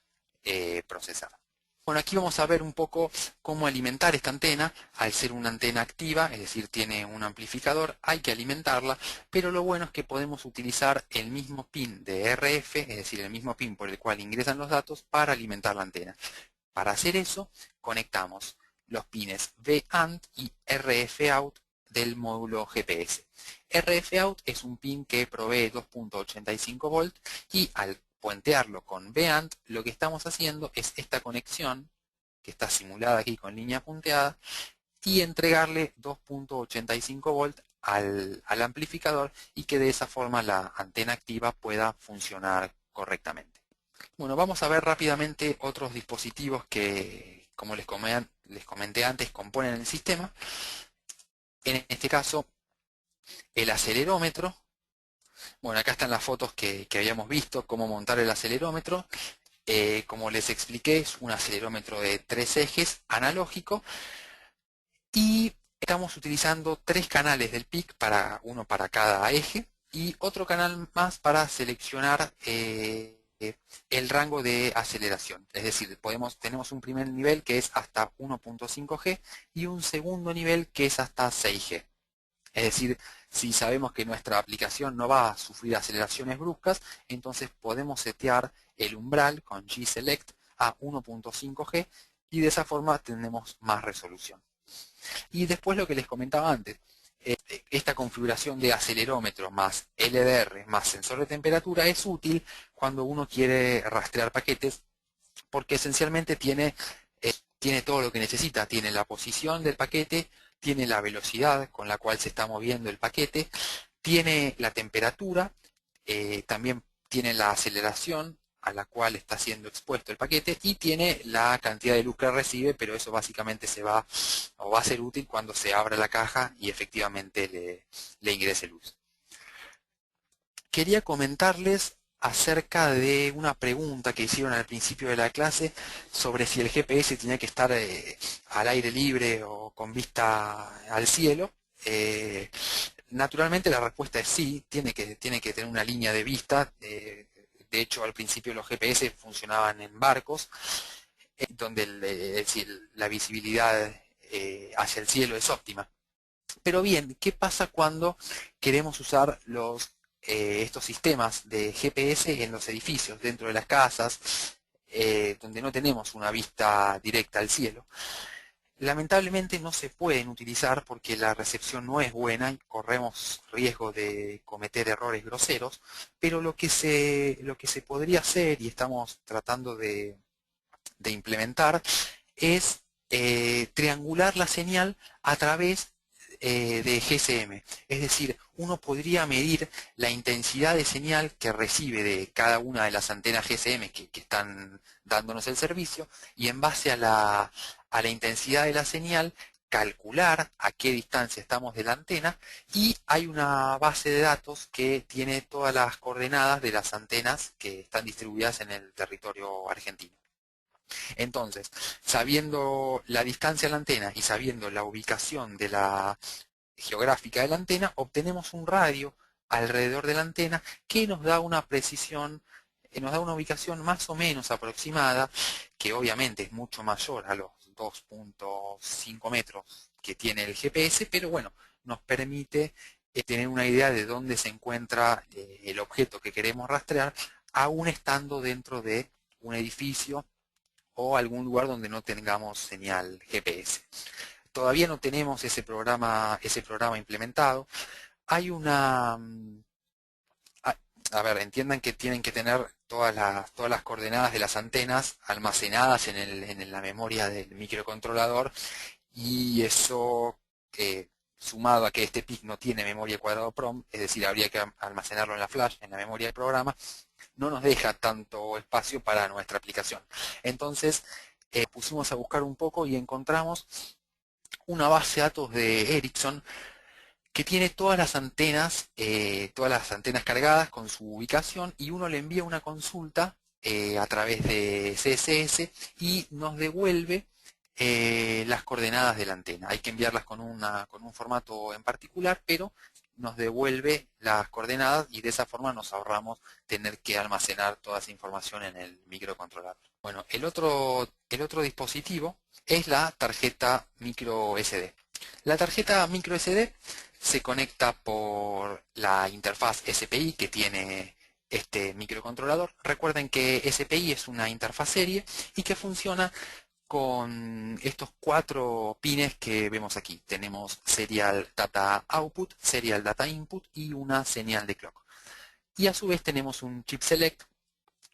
procesar. Bueno, aquí vamos a ver un poco cómo alimentar esta antena. Al ser una antena activa, es decir, tiene un amplificador, hay que alimentarla, pero lo bueno es que podemos utilizar el mismo pin de RF, es decir, el mismo pin por el cual ingresan los datos para alimentar la antena. Para hacer eso, conectamos los pines VANT y RFOut del módulo GPS. RFOut es un pin que provee 2.85 volts y al puentearlo con VANT, lo que estamos haciendo es esta conexión, que está simulada aquí con línea punteada, y entregarle 2.85 volts al amplificador y que de esa forma la antena activa pueda funcionar correctamente. Bueno, vamos a ver rápidamente otros dispositivos que, como les comenté antes, componen el sistema. En este caso, el acelerómetro. Bueno, acá están las fotos que habíamos visto, cómo montar el acelerómetro. Como les expliqué, es un acelerómetro de 3 ejes analógico y estamos utilizando 3 canales del PIC, uno para cada eje y otro canal más para seleccionar el rango de aceleración. Es decir, tenemos un primer nivel que es hasta 1.5 G y un segundo nivel que es hasta 6 G. Es decir, si sabemos que nuestra aplicación no va a sufrir aceleraciones bruscas, entonces podemos setear el umbral con G-Select a 1.5 G y de esa forma tendremos más resolución. Y después lo que les comentaba antes, esta configuración de acelerómetro más LDR más sensor de temperatura es útil cuando uno quiere rastrear paquetes porque esencialmente tiene todo lo que necesita. Tiene la posición del paquete, tiene la velocidad con la cual se está moviendo el paquete, tiene la temperatura, también tiene la aceleración a la cual está siendo expuesto el paquete y tiene la cantidad de luz que recibe, pero eso básicamente va a ser útil cuando se abra la caja y efectivamente le ingrese luz. Quería comentarles acerca de una pregunta que hicieron al principio de la clase sobre si el GPS tenía que estar al aire libre o con vista al cielo. Naturalmente la respuesta es sí, tiene que tener una línea de vista. De hecho, al principio los GPS funcionaban en barcos, donde es decir, la visibilidad hacia el cielo es óptima. Pero bien, ¿qué pasa cuando queremos usar estos sistemas de GPS en los edificios, dentro de las casas, donde no tenemos una vista directa al cielo? Lamentablemente no se pueden utilizar porque la recepción no es buena y corremos riesgo de cometer errores groseros, pero lo que se podría hacer, y estamos tratando de implementar, es triangular la señal a través de GSM. Es decir, uno podría medir la intensidad de señal que recibe de cada una de las antenas GSM que están dándonos el servicio, y en base a la intensidad de la señal calcular a qué distancia estamos de la antena, y hay una base de datos que tiene todas las coordenadas de las antenas que están distribuidas en el territorio argentino. Entonces, sabiendo la distancia a la antena y sabiendo la ubicación de la geográfica de la antena, obtenemos un radio alrededor de la antena que nos da una precisión, nos da una ubicación más o menos aproximada, que obviamente es mucho mayor a los 2.5 metros que tiene el GPS, pero bueno, nos permite tener una idea de dónde se encuentra el objeto que queremos rastrear, aún estando dentro de un edificio o algún lugar donde no tengamos señal GPS. Todavía no tenemos ese programa implementado. Hay una... A ver, entiendan que tienen que tener todas las coordenadas de las antenas almacenadas en la memoria del microcontrolador, y eso, sumado a que este PIC no tiene memoria cuadrado PROM, es decir, habría que almacenarlo en la flash, en la memoria del programa, no nos deja tanto espacio para nuestra aplicación. Entonces pusimos a buscar un poco y encontramos una base de datos de Ericsson que tiene todas las antenas cargadas con su ubicación, y uno le envía una consulta a través de CSS y nos devuelve las coordenadas de la antena. Hay que enviarlas con un formato en particular, pero nos devuelve las coordenadas, y de esa forma nos ahorramos tener que almacenar toda esa información en el microcontrolador. Bueno, el otro dispositivo es la tarjeta micro SD. La tarjeta micro SD se conecta por la interfaz SPI que tiene este microcontrolador. Recuerden que SPI es una interfaz serie y que funciona con estos 4 pines que vemos aquí. Tenemos Serial Data Output, Serial Data Input y una señal de clock. Y a su vez tenemos un chip select,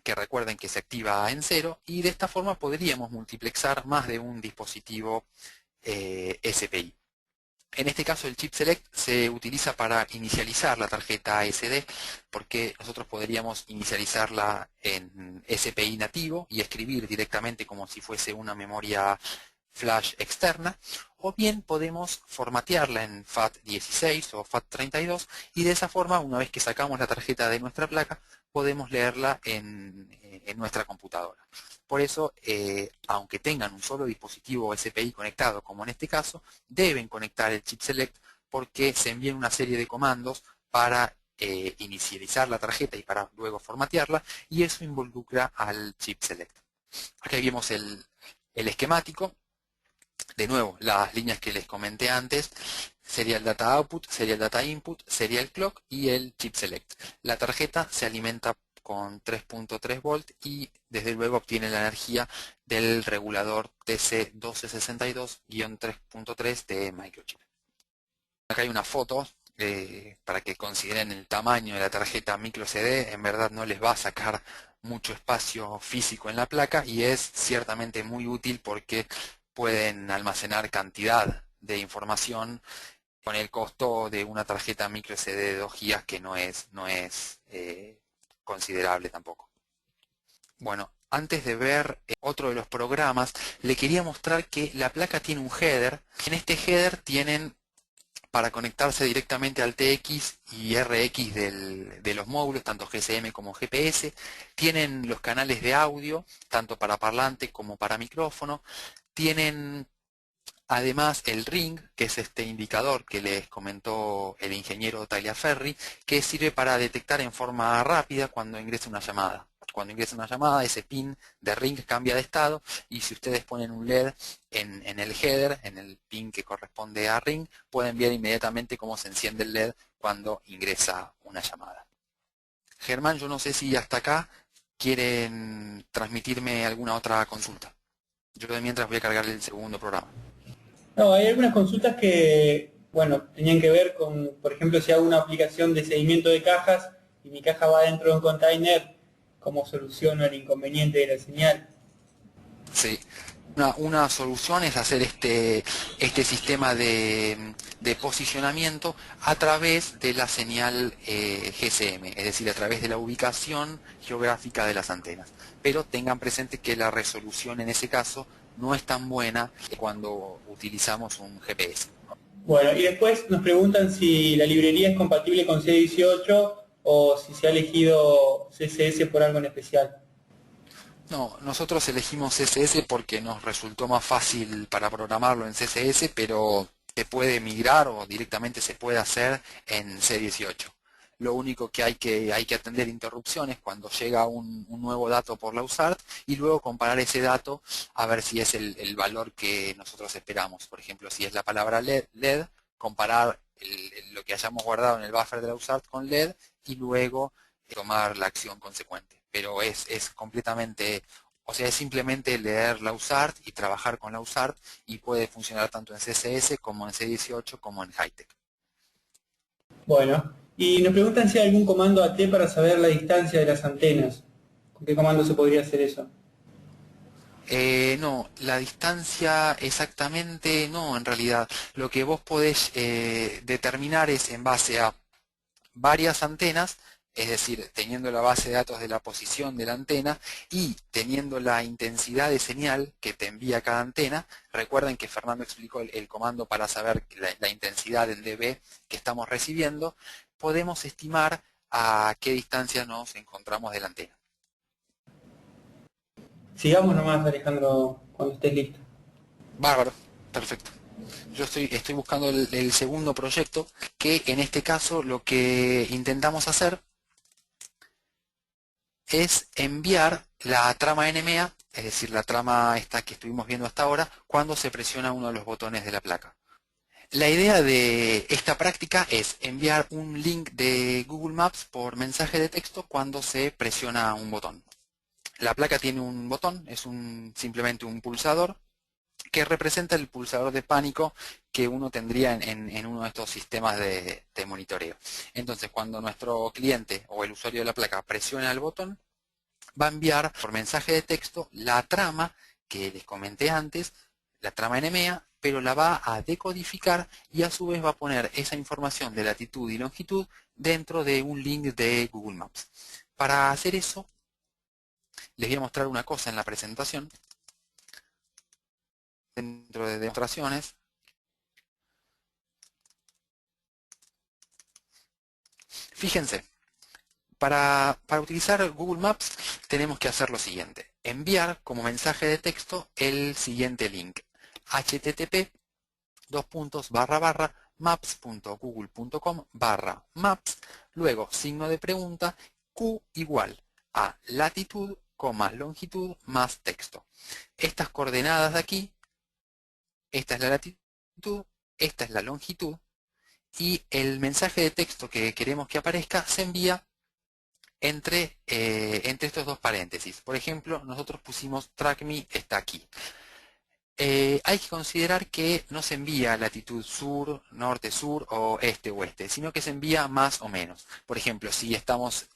que recuerden que se activa en 0, y de esta forma podríamos multiplexar más de un dispositivo SPI. En este caso el chip select se utiliza para inicializar la tarjeta SD, porque nosotros podríamos inicializarla en SPI nativo y escribir directamente como si fuese una memoria flash externa, o bien podemos formatearla en FAT16 o FAT32, y de esa forma, una vez que sacamos la tarjeta de nuestra placa, podemos leerla en nuestra computadora. Por eso, aunque tengan un solo dispositivo SPI conectado, como en este caso, deben conectar el chip select, porque se envían una serie de comandos para inicializar la tarjeta y para luego formatearla, y eso involucra al chip select. Aquí vemos el esquemático. De nuevo, las líneas que les comenté antes: Serial Data Output, Serial Data Input, Serial Clock y el chip select. La tarjeta se alimenta con 3.3 volt y desde luego obtiene la energía del regulador TC1262-3.3 de Microchip. Acá hay una foto para que consideren el tamaño de la tarjeta micro SD. En verdad no les va a sacar mucho espacio físico en la placa, y es ciertamente muy útil porque pueden almacenar cantidad de información con el costo de una tarjeta micro SD de 2 GB, que no es considerable tampoco. Bueno, antes de ver otro de los programas, le quería mostrar que la placa tiene un header. En este header tienen para conectarse directamente al TX y RX de los módulos, tanto GSM como GPS. Tienen los canales de audio, tanto para parlante como para micrófono. Tienen además el ring, que es este indicador que les comentó el ingeniero Tagliaferri, que sirve para detectar en forma rápida cuando ingresa una llamada. Cuando ingresa una llamada, ese pin de ring cambia de estado, y si ustedes ponen un LED en el header, en el pin que corresponde a ring, pueden ver inmediatamente cómo se enciende el LED cuando ingresa una llamada. Germán, yo no sé si hasta acá quieren transmitirme alguna otra consulta. Yo de mientras voy a cargar el segundo programa. No, hay algunas consultas que, bueno, tenían que ver con, por ejemplo, si hago una aplicación de seguimiento de cajas y mi caja va dentro de un container, ¿cómo soluciono el inconveniente de la señal? Sí. Una solución es hacer este sistema de posicionamiento a través de la señal GSM, es decir, a través de la ubicación geográfica de las antenas. Pero tengan presente que la resolución en ese caso no es tan buena cuando utilizamos un GPS. Bueno, y después nos preguntan si la librería es compatible con C18 o si se ha elegido CSS por algo en especial. No, nosotros elegimos CSS porque nos resultó más fácil para programarlo en CSS, pero se puede migrar o directamente se puede hacer en C18. Lo único que hay que atender interrupciones cuando llega un nuevo dato por la USART y luego comparar ese dato a ver si es el valor que nosotros esperamos. Por ejemplo, si es la palabra LED, comparar lo que hayamos guardado en el buffer de la USART con LED y luego tomar la acción consecuente. Pero es completamente, o sea, es simplemente leer la USART y trabajar con la USART, y puede funcionar tanto en CSS como en C18 como en Hightech. Bueno, y nos preguntan si hay algún comando AT para saber la distancia de las antenas. ¿Con qué comando se podría hacer eso? No, la distancia exactamente no, en realidad. Lo que vos podés determinar es en base a varias antenas, es decir, teniendo la base de datos de la posición de la antena y teniendo la intensidad de señal que te envía cada antena. Recuerden que Fernando explicó el comando para saber la intensidad en dB que estamos recibiendo. Podemos estimar a qué distancia nos encontramos de la antena. Sigamos nomás, Alejandro, cuando estés listo. Bárbaro, perfecto. Yo estoy buscando el segundo proyecto, que en este caso lo que intentamos hacer es enviar la trama NMEA, es decir, la trama esta que estuvimos viendo hasta ahora, cuando se presiona uno de los botones de la placa. La idea de esta práctica es enviar un link de Google Maps por mensaje de texto cuando se presiona un botón. La placa tiene un botón, es simplemente un pulsador, que representa el pulsador de pánico que uno tendría en uno de estos sistemas de monitoreo. Entonces, cuando nuestro cliente o el usuario de la placa presiona el botón, va a enviar por mensaje de texto la trama que les comenté antes, la trama NMEA, pero la va a decodificar y a su vez va a poner esa información de latitud y longitud dentro de un link de Google Maps. Para hacer eso, les voy a mostrar una cosa en la presentación. Dentro de demostraciones, fíjense, para utilizar Google Maps tenemos que hacer lo siguiente: enviar como mensaje de texto el siguiente link: http://maps.google.com/maps, luego signo de pregunta, Q igual a latitud, longitud más texto. Estas coordenadas de aquí, esta es la latitud, esta es la longitud, y el mensaje de texto que queremos que aparezca se envía entre estos dos paréntesis. Por ejemplo, nosotros pusimos trackme está aquí. Hay que considerar que no se envía latitud sur, norte, sur o este, oeste, sino que se envía más o menos. Por ejemplo, si estamos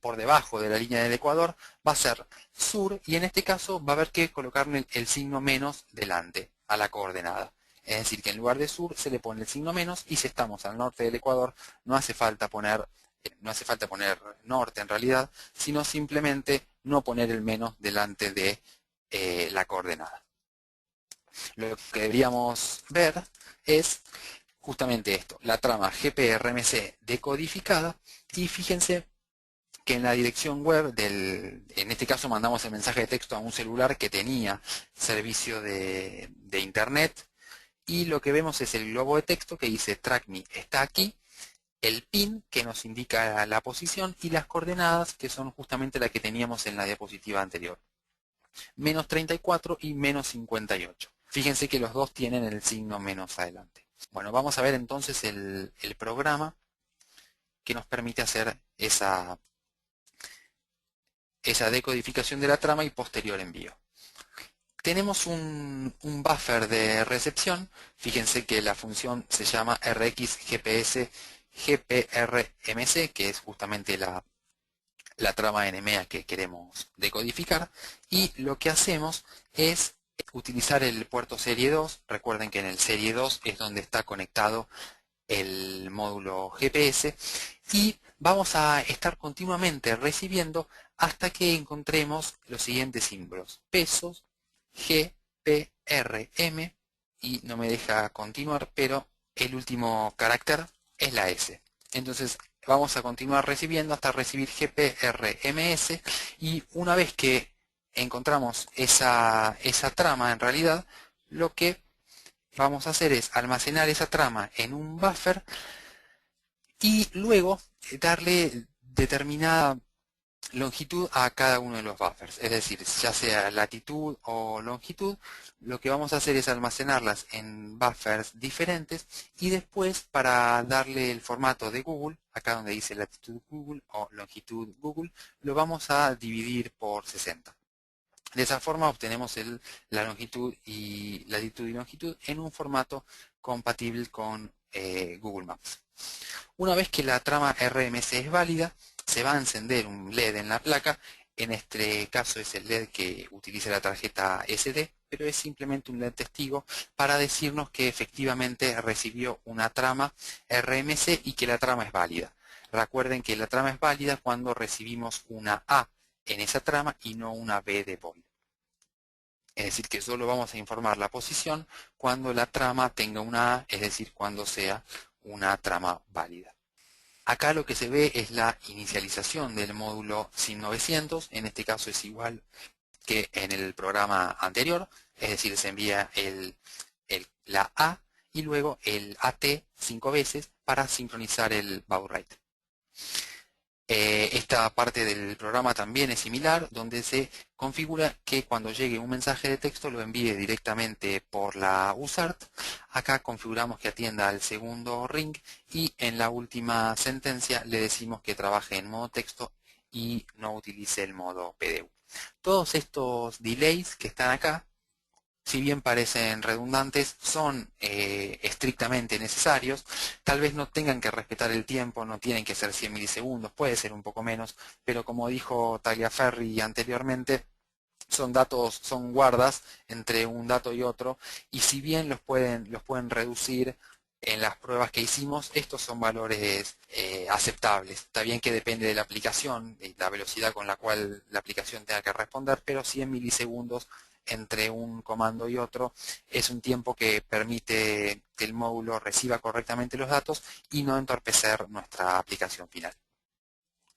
por debajo de la línea del ecuador, va a ser sur, y en este caso va a haber que colocarle el signo menos delante a la coordenada. Es decir, que en lugar de sur se le pone el signo menos, y si estamos al norte del ecuador no hace falta poner norte en realidad, sino simplemente no poner el menos delante de la coordenada. Lo que deberíamos ver es justamente esto, la trama GPRMC decodificada, y fíjense que en la dirección web en este caso mandamos el mensaje de texto a un celular que tenía servicio de internet, y lo que vemos es el globo de texto que dice TrackMe está aquí, el pin que nos indica la posición y las coordenadas que son justamente las que teníamos en la diapositiva anterior, menos 34 y menos 58. Fíjense que los dos tienen el signo menos adelante. Bueno, vamos a ver entonces el programa que nos permite hacer esa decodificación de la trama y posterior envío. Tenemos un buffer de recepción. Fíjense que la función se llama rxgps gprmc, que es justamente la trama NMEA que queremos decodificar, y lo que hacemos es utilizar el puerto serie 2. Recuerden que en el serie 2 es donde está conectado el módulo GPS, y vamos a estar continuamente recibiendo hasta que encontremos los siguientes símbolos: pesos, G, P, R, M, y no me deja continuar, pero el último carácter es la S. Entonces vamos a continuar recibiendo hasta recibir GPRMS, y una vez que encontramos esa trama, en realidad lo que vamos a hacer es almacenar esa trama en un buffer y luego darle determinada longitud a cada uno de los buffers, es decir, ya sea latitud o longitud. Lo que vamos a hacer es almacenarlas en buffers diferentes, y después, para darle el formato de Google, acá donde dice latitud Google o longitud Google, lo vamos a dividir por 60. De esa forma obtenemos la longitud y latitud y longitud en un formato compatible con Google Maps. Una vez que la trama RMC es válida, se va a encender un LED en la placa. En este caso es el LED que utiliza la tarjeta SD, pero es simplemente un LED testigo para decirnos que efectivamente recibió una trama RMC y que la trama es válida. Recuerden que la trama es válida cuando recibimos una A en esa trama y no una B de void. Es decir, que solo vamos a informar la posición cuando la trama tenga una A, es decir, cuando sea una trama válida. Acá lo que se ve es la inicialización del módulo SIM900. En este caso es igual que en el programa anterior, es decir, se envía la A y luego el AT 5 veces para sincronizar el baud rate. Esta parte del programa también es similar, donde se configura que cuando llegue un mensaje de texto lo envíe directamente por la USART. Acá configuramos que atienda al segundo ring, y en la última sentencia le decimos que trabaje en modo texto y no utilice el modo PDU. Todos estos delays que están acá, si bien parecen redundantes, son estrictamente necesarios. Tal vez no tengan que respetar el tiempo, no tienen que ser 100 milisegundos, puede ser un poco menos, pero como dijo Tagliaferri anteriormente, son datos, son guardas entre un dato y otro, y si bien los pueden reducir en las pruebas que hicimos, estos son valores aceptables. Está bien que depende de la aplicación y la velocidad con la cual la aplicación tenga que responder, pero 100 milisegundos entre un comando y otro es un tiempo que permite que el módulo reciba correctamente los datos y no entorpecer nuestra aplicación final.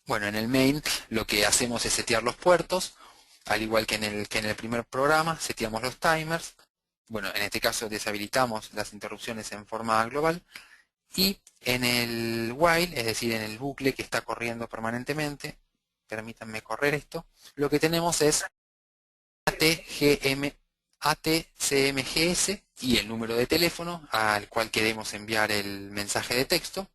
Bueno, en el main lo que hacemos es setear los puertos, al igual que en el primer programa, seteamos los timers. Bueno, en este caso deshabilitamos las interrupciones en forma global, y en el while, es decir, en el bucle que está corriendo permanentemente, permítanme correr esto, lo que tenemos es ATCMGS y el número de teléfono al cual queremos enviar el mensaje de texto.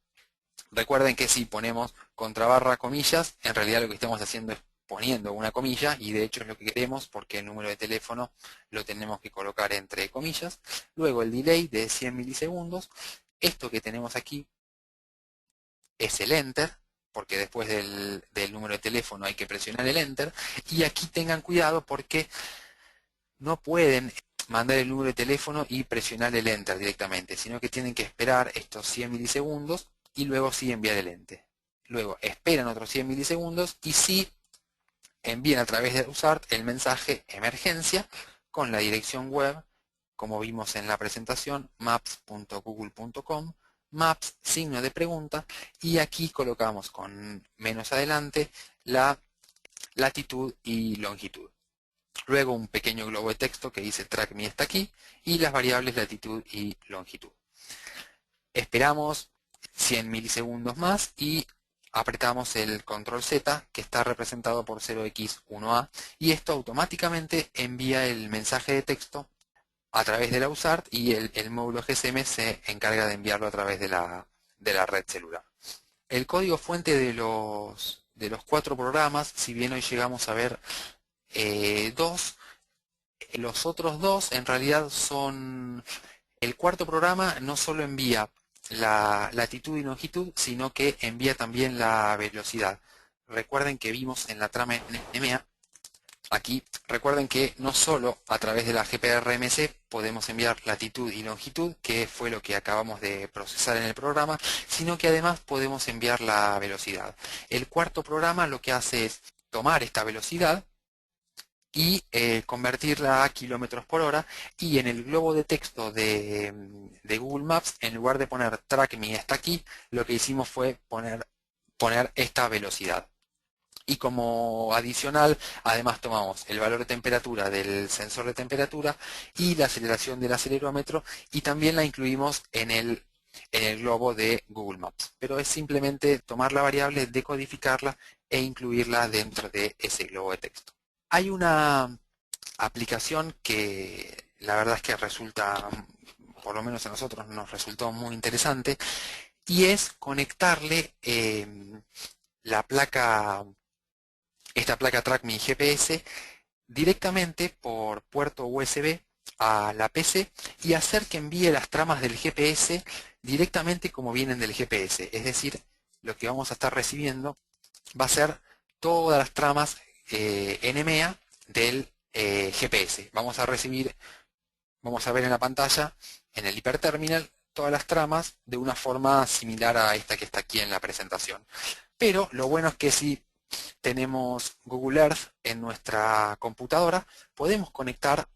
Recuerden que si ponemos contrabarra comillas, en realidad lo que estamos haciendo es poniendo una comilla, y de hecho es lo que queremos porque el número de teléfono lo tenemos que colocar entre comillas. Luego el delay de 100 milisegundos. Esto que tenemos aquí es el enter, porque después del número de teléfono hay que presionar el enter. Y aquí tengan cuidado porque no pueden mandar el número de teléfono y presionar el enter directamente, sino que tienen que esperar estos 100 milisegundos y luego sí enviar el enter. Luego esperan otros 100 milisegundos y sí envían a través de USART el mensaje emergencia con la dirección web, como vimos en la presentación, maps.google.com Maps, signo de pregunta, y aquí colocamos con menos adelante la latitud y longitud. Luego un pequeño globo de texto que dice track me está aquí y las variables latitud y longitud. Esperamos 100 milisegundos más y apretamos el control Z, que está representado por 0x1a, y esto automáticamente envía el mensaje de texto a través de la USART y el módulo GSM se encarga de enviarlo a través de la red celular. El código fuente de los 4 programas, si bien hoy llegamos a ver 2, los otros 2 en realidad son... El cuarto programa no solo envía la latitud y longitud, sino que envía también la velocidad. Recuerden que vimos en la trama NMEA, aquí, recuerden que no solo a través de la GPRMC podemos enviar latitud y longitud, que fue lo que acabamos de procesar en el programa, sino que además podemos enviar la velocidad. El cuarto programa lo que hace es tomar esta velocidad y convertirla a kilómetros por hora, y en el globo de texto de Google Maps, en lugar de poner track me está aquí, lo que hicimos fue poner esta velocidad. Y como adicional, además tomamos el valor de temperatura del sensor de temperatura y la aceleración del acelerómetro, y también la incluimos en el globo de Google Maps. Pero es simplemente tomar la variable, decodificarla e incluirla dentro de ese globo de texto. Hay una aplicación que la verdad es que resulta, por lo menos a nosotros nos resultó muy interesante, y es conectarle esta placa TrackMe GPS directamente por puerto USB a la PC y hacer que envíe las tramas del GPS directamente como vienen del GPS. Es decir, lo que vamos a estar recibiendo va a ser todas las tramas NMEA del GPS. Vamos a ver en la pantalla, en el hiperterminal, todas las tramas de una forma similar a esta que está aquí en la presentación. Pero lo bueno es que si tenemos Google Earth en nuestra computadora, podemos conectar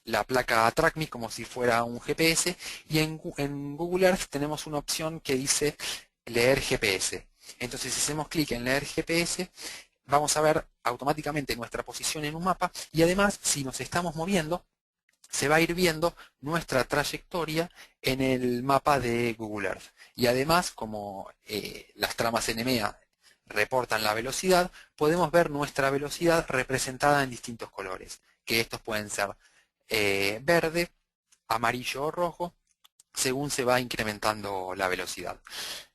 la placa TrackMe como si fuera un GPS, y en Google Earth tenemos una opción que dice leer GPS. Entonces, si hacemos clic en leer GPS, vamos a ver automáticamente nuestra posición en un mapa, y además, si nos estamos moviendo, se va a ir viendo nuestra trayectoria en el mapa de Google Earth. Y además, como las tramas NMEA reportan la velocidad, podemos ver nuestra velocidad representada en distintos colores, que estos pueden ser verde, amarillo o rojo, según se va incrementando la velocidad.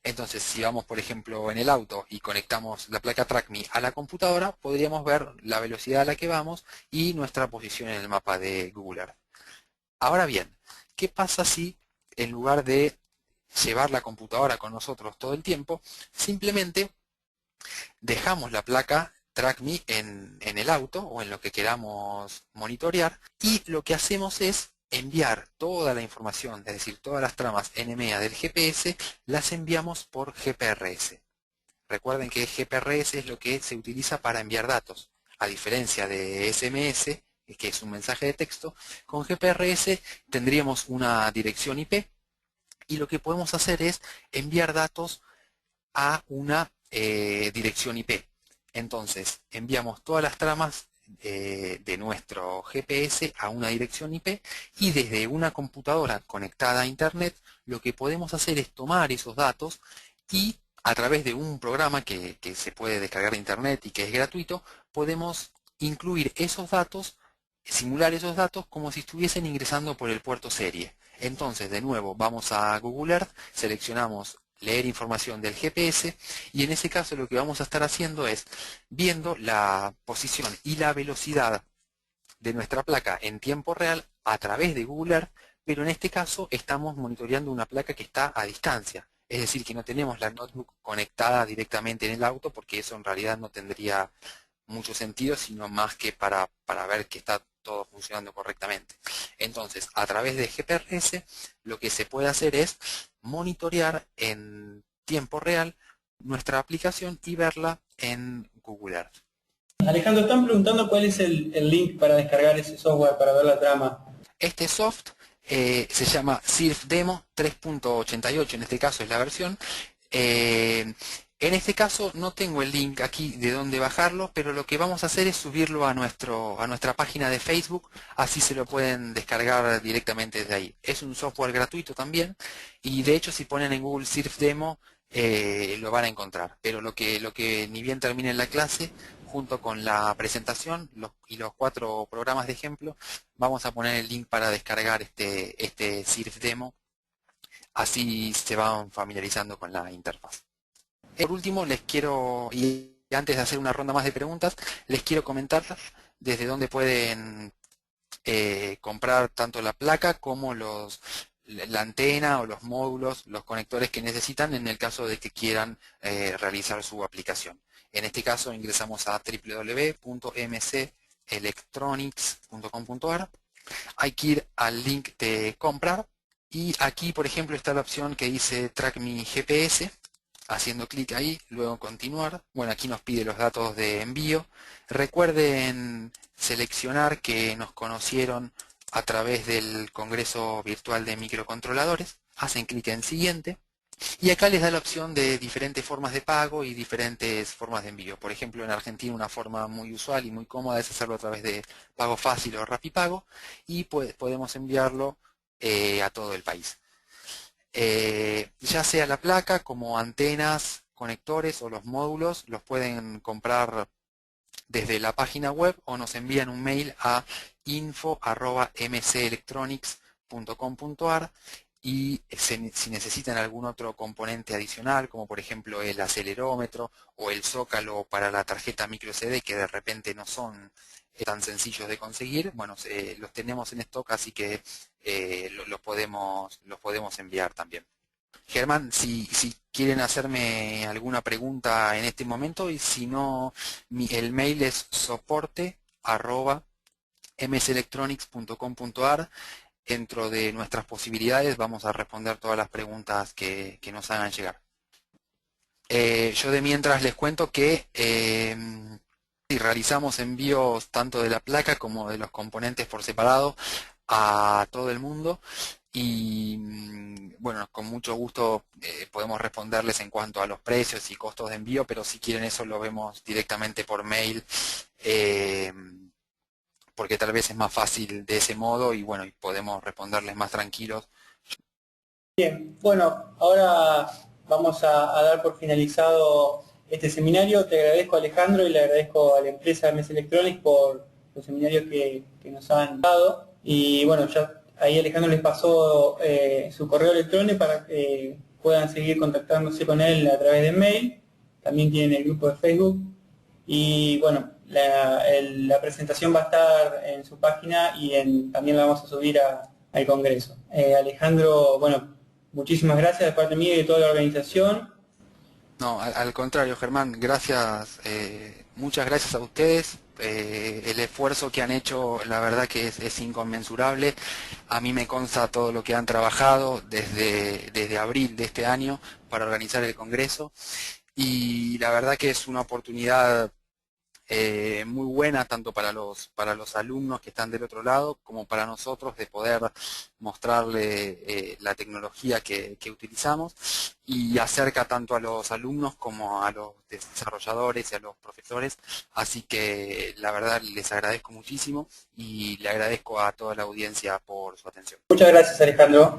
Entonces, si vamos, por ejemplo, en el auto y conectamos la placa TrackMe a la computadora, podríamos ver la velocidad a la que vamos y nuestra posición en el mapa de Google Earth. Ahora bien, ¿qué pasa si en lugar de llevar la computadora con nosotros todo el tiempo, simplemente dejamos la placa TrackMe en el auto o en lo que queramos monitorear, y lo que hacemos es enviar toda la información, es decir, todas las tramas NMEA del GPS, las enviamos por GPRS. Recuerden que GPRS es lo que se utiliza para enviar datos. A diferencia de SMS, que es un mensaje de texto, con GPRS tendríamos una dirección IP, y lo que podemos hacer es enviar datos a una dirección IP. Entonces, enviamos todas las tramas de nuestro GPS a una dirección IP, y desde una computadora conectada a Internet lo que podemos hacer es tomar esos datos y a través de un programa que se puede descargar de Internet y que es gratuito, podemos incluir esos datos, simular esos datos como si estuviesen ingresando por el puerto serie. Entonces, de nuevo, vamos a Google Earth, seleccionamos leer información del GPS, y en ese caso lo que vamos a estar haciendo es viendo la posición y la velocidad de nuestra placa en tiempo real a través de Google Earth, pero en este caso estamos monitoreando una placa que está a distancia. Es decir, que no tenemos la notebook conectada directamente en el auto, porque eso en realidad no tendría mucho sentido, sino más que para ver que está todo funcionando correctamente. Entonces, a través de GPRS, lo que se puede hacer es monitorear en tiempo real nuestra aplicación y verla en Google Earth. Alejandro, están preguntando cuál es el link para descargar ese software para ver la trama. Este soft se llama Sirf Demo 3.88, en este caso es la versión. En este caso no tengo el link aquí de dónde bajarlo, pero lo que vamos a hacer es subirlo a nuestra página de Facebook, así se lo pueden descargar directamente desde ahí. Es un software gratuito también, y de hecho si ponen en Google Sirf Demo lo van a encontrar. Pero lo que ni bien termine la clase, junto con la presentación y los 4 programas de ejemplo, vamos a poner el link para descargar este Sirf Demo, así se van familiarizando con la interfaz. Por último, y antes de hacer una ronda más de preguntas, les quiero comentar desde dónde pueden comprar tanto la placa como la antena o los módulos, los conectores que necesitan en el caso de que quieran realizar su aplicación. En este caso ingresamos a www.mcelectronics.com.ar. Hay que ir al link de comprar y aquí, por ejemplo, está la opción que dice Track Mi GPS. Haciendo clic ahí, luego continuar. Bueno, aquí nos pide los datos de envío. Recuerden seleccionar que nos conocieron a través del Congreso Virtual de Microcontroladores. Hacen clic en siguiente. Y acá les da la opción de diferentes formas de pago y diferentes formas de envío. Por ejemplo, en Argentina una forma muy usual y muy cómoda es hacerlo a través de Pago Fácil o Rapipago. Y podemos enviarlo a todo el país. Ya sea la placa como antenas, conectores o los módulos, los pueden comprar desde la página web o nos envían un mail a info@mcelectronics.com.ar y si necesitan algún otro componente adicional, como por ejemplo el acelerómetro o el zócalo para la tarjeta micro SD, que de repente no son tan sencillos de conseguir, bueno, los tenemos en stock, así que los podemos enviar también. Germán, si quieren hacerme alguna pregunta en este momento, y si no, el mail es soporte@mcelectronics.com.ar. Dentro de nuestras posibilidades vamos a responder todas las preguntas que nos hagan llegar. Yo de mientras les cuento que si realizamos envíos tanto de la placa como de los componentes por separado a todo el mundo, y bueno, con mucho gusto podemos responderles en cuanto a los precios y costos de envío, pero si quieren eso lo vemos directamente por mail, porque tal vez es más fácil de ese modo y bueno, y podemos responderles más tranquilos. Bien, bueno, ahora vamos a dar por finalizado este seminario. Te agradezco, Alejandro, y le agradezco a la empresa MS Electronics por los seminarios que nos han dado. Y bueno, ya ahí Alejandro les pasó su correo electrónico para que puedan seguir contactándose con él a través de mail. También tienen el grupo de Facebook. Y bueno, la presentación va a estar en su página y también la vamos a subir al Congreso. Alejandro, bueno, muchísimas gracias de parte mía y de toda la organización. No, al contrario, Germán, gracias, muchas gracias a ustedes. El esfuerzo que han hecho, la verdad que es inconmensurable. A mí me consta todo lo que han trabajado desde abril de este año para organizar el Congreso, y la verdad que es una oportunidad muy buena tanto para los alumnos que están del otro lado como para nosotros, de poder mostrarle la tecnología que utilizamos, y acerca tanto a los alumnos como a los desarrolladores y a los profesores. Así que la verdad les agradezco muchísimo y le agradezco a toda la audiencia por su atención. Muchas gracias, Alejandro.